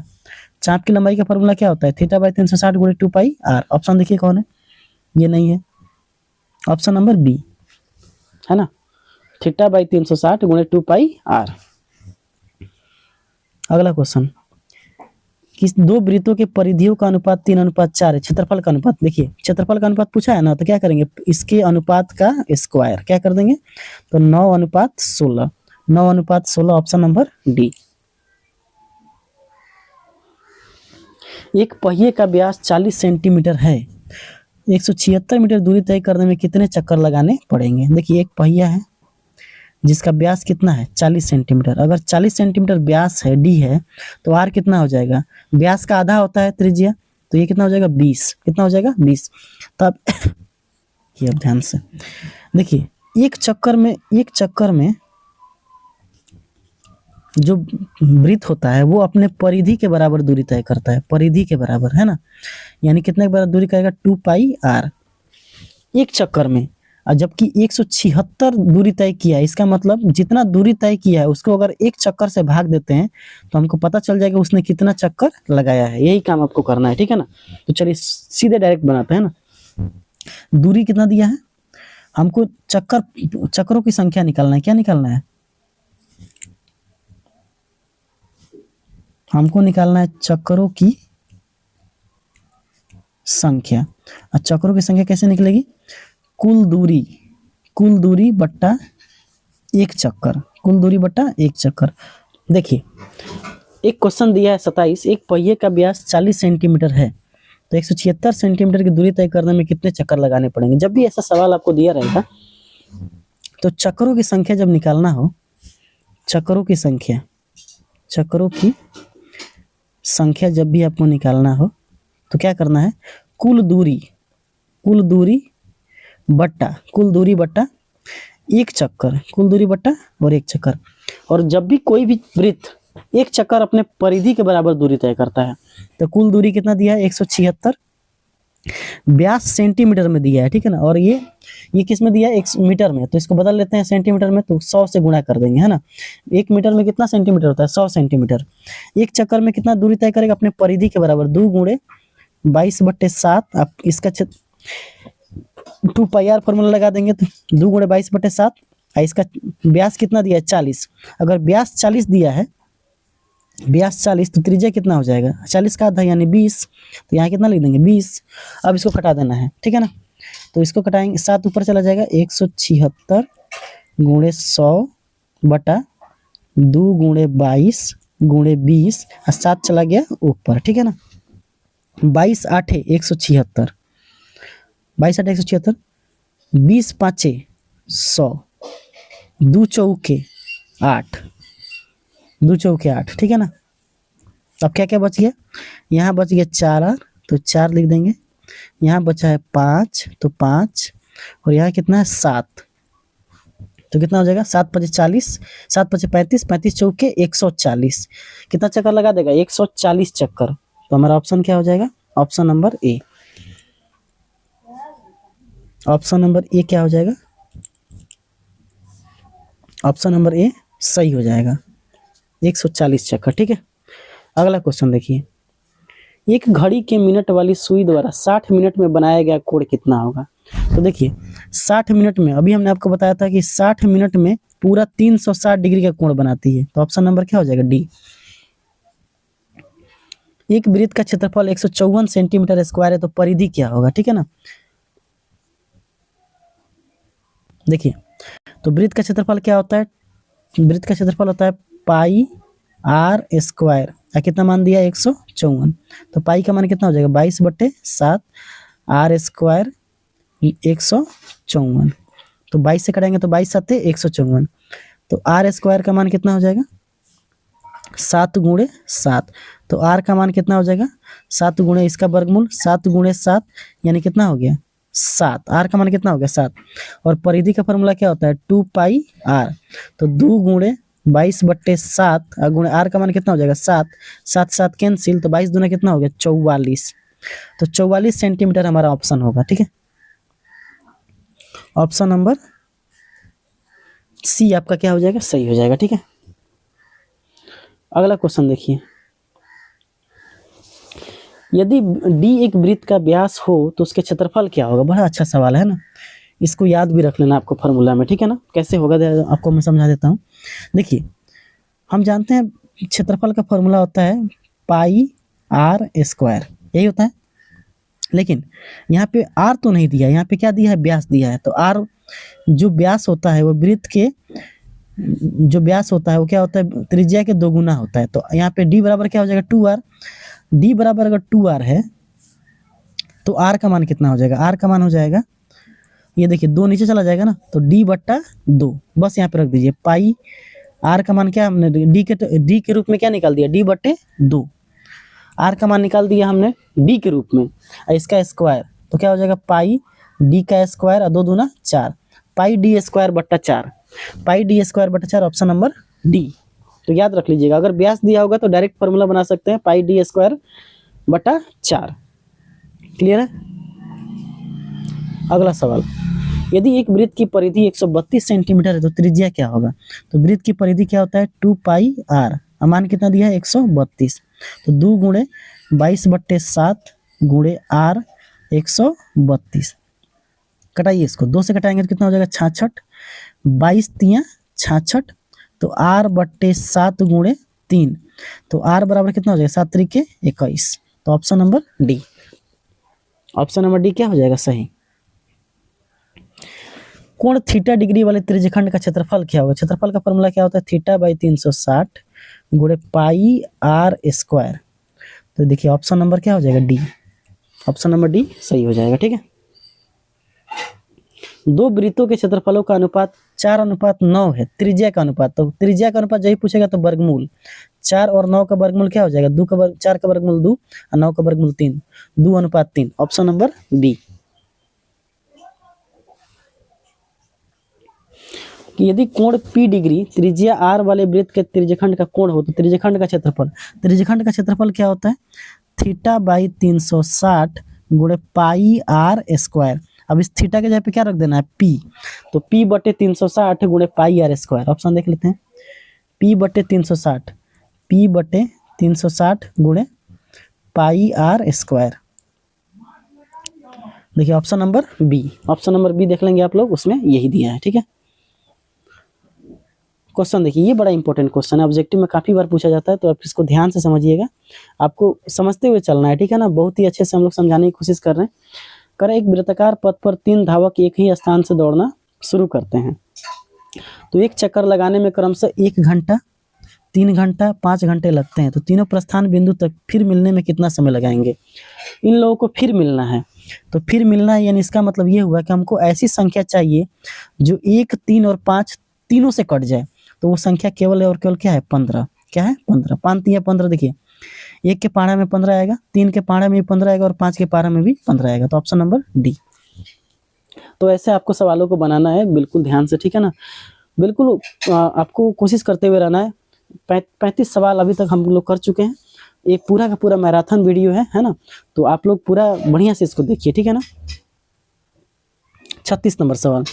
चाप की लंबाई का फॉर्मूला क्या होता है, थीटा बाई 360 गुणे 2 पाई आर। ऑप्शन देखिए कौन है, ये नहीं है, ऑप्शन नंबर बी है ना, थीटा बाई 360 गुणे 2 पाई आर। अगला क्वेश्चन, किस दो वृत्तों के परिधियों का अनुपात 3:4 है, क्षेत्रफल का अनुपात। देखिए क्षेत्रफल का अनुपात पूछा है ना, तो क्या करेंगे, इसके अनुपात का स्क्वायर क्या कर देंगे, तो 9:16, 9:16, ऑप्शन नंबर डी। एक पहिए का व्यास 40 सेंटीमीटर है, 176 मीटर दूरी तय करने में कितने चक्कर लगाने पड़ेंगे। देखिए एक पहिया है जिसका व्यास कितना है 40 सेंटीमीटर, अगर 40 सेंटीमीटर व्यास है, डी है, तो आर कितना हो जाएगा, व्यास का आधा होता है त्रिज्या, तो ये कितना हो जाएगा 20, कितना हो जाएगा 20। तो अब ये अब ध्यान से देखिए, एक चक्कर में जो वृत्त होता है वो अपने परिधि के बराबर दूरी तय करता है, परिधि के बराबर, है ना, यानी कितने के बराबर दूरी करेगा, 2 पाई आर एक चक्कर में। और जबकि 176 दूरी तय किया है, इसका मतलब जितना दूरी तय किया है उसको अगर एक चक्कर से भाग देते हैं तो हमको पता चल जाएगा उसने कितना चक्कर लगाया है। यही काम आपको करना है, ठीक है ना। तो चलिए सीधे डायरेक्ट बनाते हैं ना। दूरी कितना दिया है हमको, चक्करों की संख्या निकालना है। क्या निकालना है, हमको निकालना है चक्करों की संख्या। और चक्करों की संख्या कैसे निकलेगी, कुल दूरी बट्टा एक चक्कर, कुल दूरी बट्टा एक चक्कर। देखिए एक क्वेश्चन दिया है 27, एक पहिए का व्यास 40 सेंटीमीटर है, तो 176 सेंटीमीटर की दूरी तय करने में कितने चक्कर लगाने पड़ेंगे। जब भी ऐसा सवाल आपको दिया रहेगा तो चक्करों की संख्या जब निकालना हो, चक्करों की संख्या जब भी आपको निकालना हो तो क्या करना है, कुल दूरी बट्टा एक चक्कर, कुल दूरी बट्टा और एक चक्कर। और जब भी कोई भी वृत्त एक चक्कर अपने परिधि के बराबर दूरी तय करता है, तो कुल दूरी कितना दिया है 176, व्यास सेंटीमीटर में दिया है, ठीक है ना। और ये किस में दिया है, 1 मीटर में, तो इसको बदल लेते हैं सेंटीमीटर में, तो 100 से गुणा कर देंगे, है ना। 1 मीटर में कितना सेंटीमीटर होता है, 100 सेंटीमीटर। एक चक्कर में कितना दूरी तय करेगा, अपने परिधि के बराबर, 2 गुणे 22/7। आप इसका 2 पाई आर फॉर्मूला लगा देंगे, तो 2 गुणे 22/7। इसका व्यास कितना दिया है 40, अगर व्यास 40 दिया है, व्यास 40, तो त्रिज्या कितना हो जाएगा 40 का आधा यानी 20, तो यहाँ कितना लिख देंगे 20। अब इसको कटा देना है, ठीक है ना। तो इसको कटाएंगे, 7 ऊपर चला जाएगा, 176 गुणे 100 बटा 2 गुणे 22 गुणे 20, और 7 चला गया ऊपर, ठीक है ना। 22 8 176, 22 8 176, 20 5 100, 2 चौके 8, 2 चौके 8, ठीक है ना। अब क्या क्या बच गया, यहाँ बच गया 4 तो 4 लिख देंगे, यहाँ बचा है 5 तो 5, और यहाँ कितना है 7, तो कितना हो जाएगा 7 5 40, 7 5 35, 35 चौके 140, कितना चक्कर लगा देगा 140 चक्कर। तो हमारा ऑप्शन क्या हो जाएगा, option number A, option number A क्या हो जाएगा, ऑप्शन नंबर ए सही हो जाएगा, 140 चक्कर, ठीक है। अगला क्वेश्चन देखिए, एक घड़ी के मिनट वाली सुई द्वारा 60 मिनट में बनाया गया कोण कितना होगा। तो देखिए 60 मिनट में, अभी हमने आपको बताया था कि 60 मिनट में पूरा 360 डिग्री का कोण बनाती है, तो ऑप्शन नंबर क्या हो जाएगा डी। एक वृत्त का क्षेत्रफल 154 सेंटीमीटर स्क्वायर है, तो परिधि क्या होगा, ठीक है ना। देखिए तो वृत्त का क्षेत्रफल क्या होता है, वृत्त का क्षेत्रफल होता है पाई आर स्क्वायर, कितना मान दिया 154, तो पाई का मान कितना हो जाएगा 22/7, आर स्क्वायर 154, तो 22 से कटेंगे तो 22 7 154, तो आर स्क्वायर का मान कितना हो जाएगा 7 गुणे 7, तो आर का मान कितना हो जाएगा 7 गुणे इसका वर्गमूल, 7 गुणे 7 यानी कितना हो गया 7, आर का मान कितना हो गया 7, और परिधि का फॉर्मूला क्या होता है 2 पाई आर, तो 2 गुणे 22/7 गुणे आर का मान कितना हो जाएगा 7, 7 7 कैंसिल, तो 22 दूना कितना हो गया 44। तो 44 सेंटीमीटर हमारा ऑप्शन होगा। ठीक है, ऑप्शन नंबर सी आपका क्या हो जाएगा, सही हो जाएगा। ठीक है, अगला क्वेश्चन देखिए, यदि डी एक वृत्त का व्यास हो तो उसके क्षेत्रफल क्या होगा। बड़ा अच्छा सवाल है ना, इसको याद भी रख लेना आपको फार्मूला में। ठीक है ना, कैसे होगा आपको मैं समझा देता हूँ। देखिए, हम जानते हैं क्षेत्रफल का फॉर्मूला होता है पाई आर स्क्वायर, यही होता है। लेकिन यहाँ पे आर तो नहीं दिया, यहाँ पे क्या दिया है, व्यास दिया है। तो आर जो व्यास होता है वो वृत्त के जो व्यास होता है वो क्या होता है, त्रिज्या के दोगुना होता है। तो यहाँ पे डी बराबर क्या हो जाएगा 2r। डी बराबर अगर 2r है तो आर का मान कितना हो जाएगा, आर का मान हो जाएगा, ये देखिए 2 नीचे चला जाएगा ना, तो d/2 बस यहाँ पे रख दीजिए। पाई आर का मान क्या हमने डी के रूप में क्या निकाल दिया, d/2। आर का मान निकाल दिया हमने डी के रूप में, और इसका स्क्वायर तो क्या हो जाएगा पाई डी का स्क्वायर और 2 दूना 4, पाई डी स्क्वायर बट्टा 4, पाई डी स्क्वायर बट्टा 4, ऑप्शन नंबर डी। तो याद रख लीजिएगा, अगर व्यास दिया होगा तो डायरेक्ट फॉर्मूला बना सकते हैं पाई डी स्क्वायर बट्टा 4। क्लियर है। अगला सवाल, यदि एक वृत्त की परिधि 132 सेंटीमीटर है तो त्रिज्या क्या होगा। तो वृत्त की परिधि क्या होता है 2 पाई आर, मान कितना दिया है 132, तो 2 गुणे 22/7 गुणे आर 132। कटाइए इसको, 2 से कटाएंगे तो कितना हो जाएगा 66, 22 तियाँ 66, तो r/7 गुणे 3, तो r बराबर कितना हो जाएगा 7 त्रिके 21। तो option number D, option number D क्या हो जाएगा सही। कोण थीटा डिग्री वाले त्रिज्यखंड का क्षेत्रफल क्या होगा। क्षेत्रफल का फॉर्मूला क्या होता है θ/360 गुणे पाई आर स्क्वायर। तो देखिए ऑप्शन नंबर क्या हो जाएगा डी, ऑप्शन नंबर डी सही हो जाएगा। ठीक है, दो वृत्तों के क्षेत्रफलों का अनुपात 4:9 है, त्रिज्या का अनुपात, तो त्रिज्या का अनुपात यही पूछेगा तो वर्गमूल 4 और 9 का वर्गमूल क्या हो जाएगा 4 का वर्गमूल 2 और 9 का वर्गमूल 3, 2:3, ऑप्शन नंबर बी। कि यदि कोण P डिग्री त्रिज्या R वाले वृत्त के त्रिज्यखंड का कोण हो तो त्रिज्यखंड का क्षेत्रफल क्या होता है θ/360 गुणे पाई आर स्क्वायर। अब इस थीटा के जगह पे क्या रख देना है P, तो P/360 गुणे पाई आर स्क्वायर। ऑप्शन देख लेते हैं, P/360 गुणे पाई आर स्क्वायर। देखिए option number B, option number B देख लेंगे आप लोग, उसमें यही दिया है। ठीक है, क्वेश्चन देखिए, ये बड़ा इंपॉर्टेंट क्वेश्चन है, ऑब्जेक्टिव में काफी बार पूछा जाता है, तो आप इसको ध्यान से समझिएगा, आपको समझते हुए चलना है। ठीक है ना, बहुत ही अच्छे से हम लोग समझाने की कोशिश कर रहे हैं। करें, एक वृत्ताकार पथ पर 3 धावक एक ही स्थान से दौड़ना शुरू करते हैं, तो एक चक्कर लगाने में क्रमशः 1 घंटा, 3 घंटा, 5 घंटे लगते हैं, तो तीनों प्रस्थान बिंदु तक फिर मिलने में कितना समय लगाएंगे। इन लोगों को फिर मिलना है, तो फिर मिलना है यानी इसका मतलब ये हुआ कि हमको ऐसी संख्या चाहिए जो 1, 3 और 5 तीनों से कट जाए, तो वो संख्या केवल और केवल क्या है 15। क्या है 15, 5 3 15। देखिए 1 के पारा में 15 आएगा, 3 के पारा में भी 15 आएगा और 5 के पारा में भी 15 आएगा, तो ऑप्शन नंबर डी। तो ऐसे आपको सवालों को बनाना है बिल्कुल ध्यान से। ठीक है ना, बिल्कुल आपको कोशिश करते हुए रहना है। 35 सवाल अभी तक हम लोग कर चुके हैं, एक पूरा का पूरा मैराथन वीडियो है ना, तो आप लोग पूरा बढ़िया से इसको देखिए। ठीक है ना, 36 नंबर सवाल,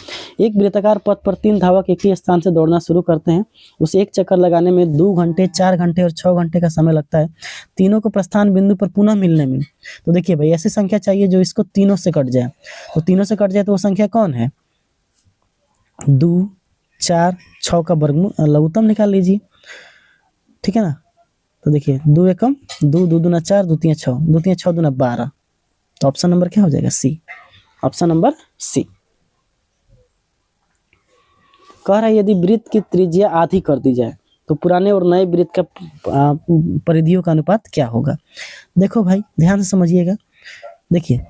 एक वृत्ताकार पथ पर 3 धावक एक ही स्थान से दौड़ना शुरू करते हैं, उसे एक चक्कर लगाने में 2 घंटे, 4 घंटे और 6 घंटे का समय लगता है, तीनों को प्रस्थान बिंदु पर पुनः मिलने में। तो देखिए भाई, ऐसी संख्या चाहिए जो इसको तीनों से कट जाए, तो तीनों से कट जाए तो वो संख्या कौन है 2, 4, 6 का वर्गमूल लघुत्तम निकाल लीजिए। ठीक है ना, तो देखिए 2 एकम 2, 2 दूना 4, 2 तियां 6, 2 तियां 6 दूना 12, तो ऑप्शन नंबर क्या हो जाएगा सी, ऑप्शन नंबर सी। कह रहा है यदि वृत्त की त्रिज्या आधी कर दी जाए तो पुराने और नए वृत्त का परिधियों का अनुपात क्या होगा। देखो भाई ध्यान से समझिएगा, देखिए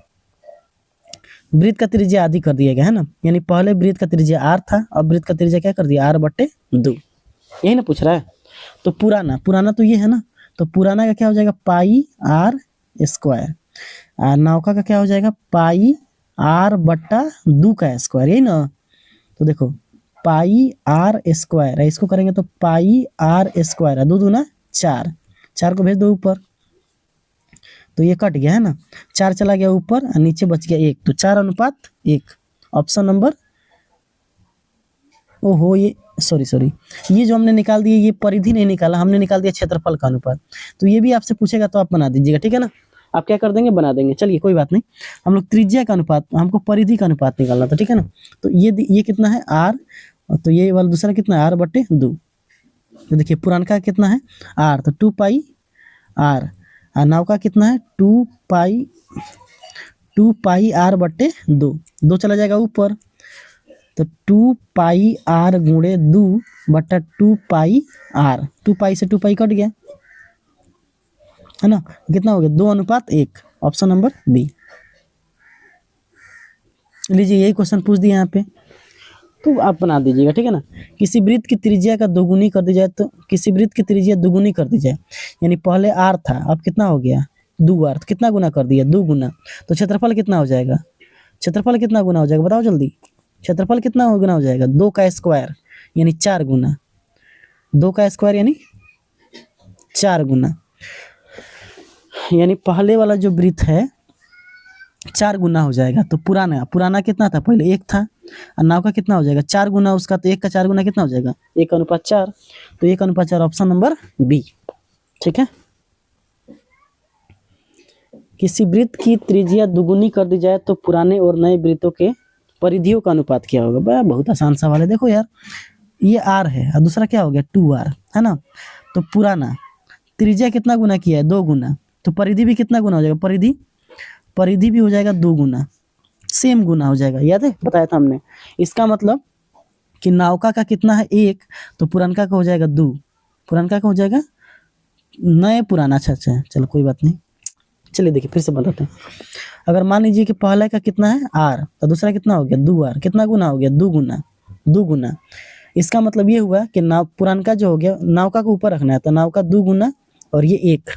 वृत्त का त्रिज्या आधी कर दिया गया है ना, यानी पहले वृत्त का त्रिज्या r था, अब वृत्त का त्रिज्या क्या कर दिया r/2, यही ना पूछ रहा है। तो पुराना तो ये है ना, तो पुराना का क्या हो जाएगा पाई आर स्क्वायर, नौका का क्या हो जाएगा पाई r/2 का स्क्वायर, यही ना। तो देखो पाई आर स्क्वायर है, इसको करेंगे तो पाई आर स्क्वायर है, 2 दूना 4, 4 को भेज दो ऊपर, तो ये कट गया है ना, 4 चला गया ऊपर और नीचे बच गया 1, तो 4:1। ऑप्शन नंबर, ओहो ये सॉरी ये जो हमने निकाल दिए ये परिधि नहीं निकाला, हमने निकाल दिया क्षेत्रफल का अनुपात। तो ये भी आपसे पूछेगा तो आप बना दीजिएगा, ठीक है ना, आप क्या कर देंगे, बना देंगे। चलिए कोई बात नहीं, हम लोग त्रिज्या का अनुपात, हमको परिधि का अनुपात निकालना था, ठीक है ना। तो ये कितना है आर, तो ये वाला दूसरा कितना है r/2। तो देखिए पुरानका कितना है r, तो 2 पाई r, और नाव का कितना है 2 पाई r/2, 2 चला जाएगा ऊपर, तो 2 पाई r गुणे 2/2 पाई r, 2 पाई से 2 पाई कट गया है ना, कितना हो गया 2:1। Option number B. लीजिए यही क्वेश्चन पूछ दिया यहाँ पे, तो आप बना दीजिएगा, ठीक है ना। किसी वृत्त की त्रिज्या का दोगुनी कर दी जाए, तो किसी वृत्त की त्रिज्या दोगुनी कर दी जाए, यानी पहले r था, अब कितना हो गया 2r, तो कितना गुना कर दिया 2 गुना, तो क्षेत्रफल कितना हो जाएगा, क्षेत्रफल कितना गुना हो जाएगा बताओ जल्दी, क्षेत्रफल कितना गुना हो जाएगा 2 का स्क्वायर यानी 4 गुना, 2 का स्क्वायर यानी 4 गुना, यानी पहले वाला जो वृत्त है 4 गुना हो जाएगा। तो पुराना कितना था पहले 1 था, और नाव का कितना हो जाएगा 4 गुना उसका, तो 1 का 4 गुना कितना हो जाएगा 1:4, तो 1:4 ऑप्शन नंबर बी, ठीक है। किसी वृत्त की त्रिज्या दुगुनी कर दी जाए तो पुराने और नए वृत्तों के परिधियों का अनुपात क्या होगा। बहुत आसान सवाल है, देखो यार ये r है और दूसरा क्या हो गया 2r है ना, तो पुराना त्रिज्या कितना गुना किया है 2 गुना, तो परिधि भी कितना गुना हो जाएगा, परिधि भी हो जाएगा 2 गुना, सेम गुना हो जाएगा, याद है बताया था हमने। इसका मतलब कि नावका का कितना है 1, तो पुरानका का हो जाएगा 2, पुरानका का हो जाएगा नए पुराना, अच्छा चलो कोई बात नहीं। चलिए देखिए फिर से बताते हैं, अगर मान लीजिए कि पहला का कितना है r, तो दूसरा कितना हो गया 2r, कितना गुना हो गया 2 गुना। इसका मतलब ये हुआ कि नाव पुरानका जो हो गया नावका को ऊपर रखना है, तो नाव का 2 गुना और ये 1,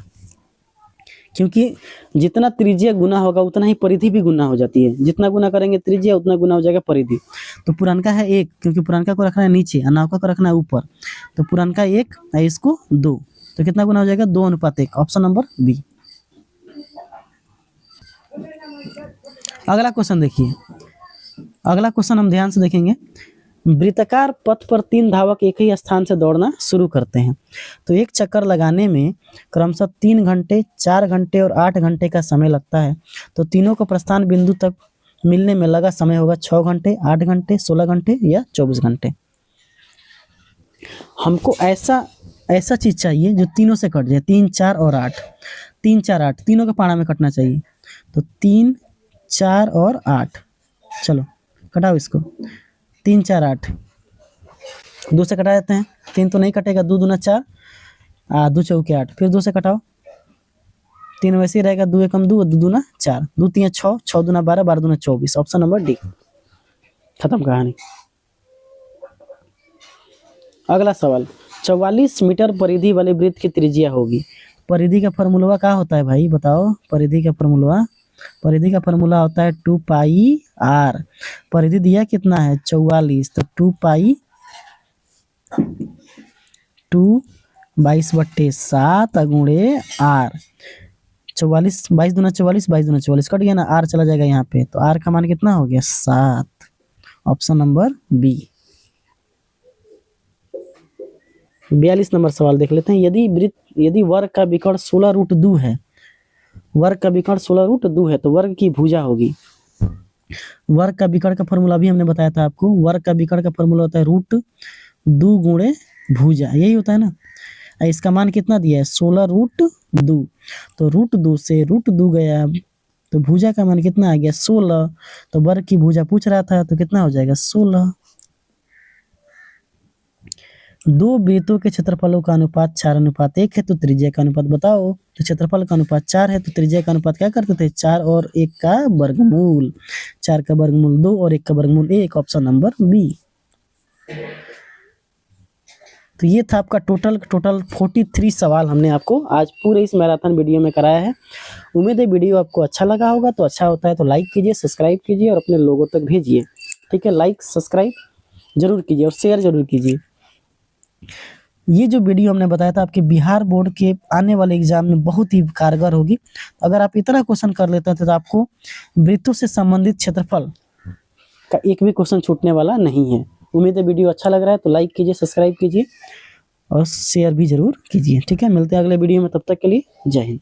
क्योंकि जितना त्रिज्या गुना होगा उतना ही परिधि भी गुना हो जाती है, जितना गुना करेंगे त्रिज्या उतना गुना हो जाएगा परिधि। तो पुरानका है 1, क्योंकि पुरानका को रखना है नीचे और नावका को रखना है ऊपर, तो पुरानका 1 और इसको 2, तो कितना गुना हो जाएगा 2:1। Option number B. अगला क्वेश्चन देखिए, अगला क्वेश्चन हम ध्यान से देखेंगे। वृत्ताकार पथ पर 3 धावक एक ही स्थान से दौड़ना शुरू करते हैं, तो एक चक्कर लगाने में क्रमशः 3 घंटे, 4 घंटे और 8 घंटे का समय लगता है, तो तीनों को प्रस्थान बिंदु तक मिलने में लगा समय होगा 6 घंटे, 8 घंटे, 16 घंटे या 24 घंटे। हमको ऐसा चीज चाहिए जो तीनों से कट जाए, 3, 4 और 8, 3, 4, 8 तीनों के पाड़ा में कटना चाहिए, तो 3, 4 और 8, चलो कटाओ इसको, 3, 4, 8 2 से कटा देते हैं, 3 तो नहीं कटेगा, 2 दूना 4, 2 चौके 8, फिर 2 से कटाओ, 3 वैसे ही रहेगा, 2 एकम 2, 2 दूना 4, 2 3 6, 6 दूना 12, 12 दूना 24। ऑप्शन नंबर डी, खत्म कहानी। अगला सवाल, 44 मीटर परिधि वाले वृत्त की त्रिज्या होगी। परिधि का फॉर्मूला क्या होता है भाई बताओ, परिधि का फॉर्मूला होता है 2 पाई r, परिधि दिया कितना है 44, तो 2 पाई 22/7 गुणे r, 44, 22 दूना 44, 22 दूना 44 कट गया ना, r चला जाएगा यहाँ पे, तो r का मान कितना हो गया 7। Option number B. 42 नंबर सवाल देख लेते हैं। यदि वर्ग का विकर्ण 16√2 है, वर्ग का विकर्ण 16√2 है, तो वर्ग की भुजा होगी। वर्ग का विकर्ण का फॉर्मूला भी हमने बताया था आपको, वर्ग का विकर्ण का फॉर्मूला होता है √2 गुणे भुजा, यही होता है ना। इसका मान कितना दिया है 16√2, तो √2 से √2 गया, तो भुजा का मान कितना आ गया 16, तो वर्ग की भुजा पूछ रहा था, तो कितना हो जाएगा 16। 2 वृत्तों के क्षेत्रफलों का अनुपात 4:1 है, तो त्रिज्या का अनुपात बताओ। तो क्षेत्रफल का अनुपात 4 है, तो त्रिज्या का अनुपात क्या करते थे 4 और 1 का वर्गमूल, 4 का वर्गमूल 2 और 1 का वर्गमूल 1। Option number B. तो ये था आपका टोटल 43 सवाल हमने आपको आज पूरे इस मैराथन वीडियो में कराया है। उम्मीद है वीडियो आपको अच्छा लगा होगा, तो अच्छा होता है तो लाइक कीजिए, सब्सक्राइब कीजिए और अपने लोगों तक भेजिए, ठीक है। लाइक, सब्सक्राइब जरूर कीजिए और शेयर जरूर कीजिए। ये जो वीडियो हमने बताया था आपके बिहार बोर्ड के आने वाले एग्जाम में बहुत ही कारगर होगी। अगर आप इतना क्वेश्चन कर लेते हैं तो आपको वृत्तों से संबंधित क्षेत्रफल का एक भी क्वेश्चन छूटने वाला नहीं है। उम्मीद है वीडियो अच्छा लग रहा है तो लाइक कीजिए, सब्सक्राइब कीजिए और शेयर भी जरूर कीजिए। ठीक है, मिलते हैं अगले वीडियो में, तब तक के लिए जय हिंद।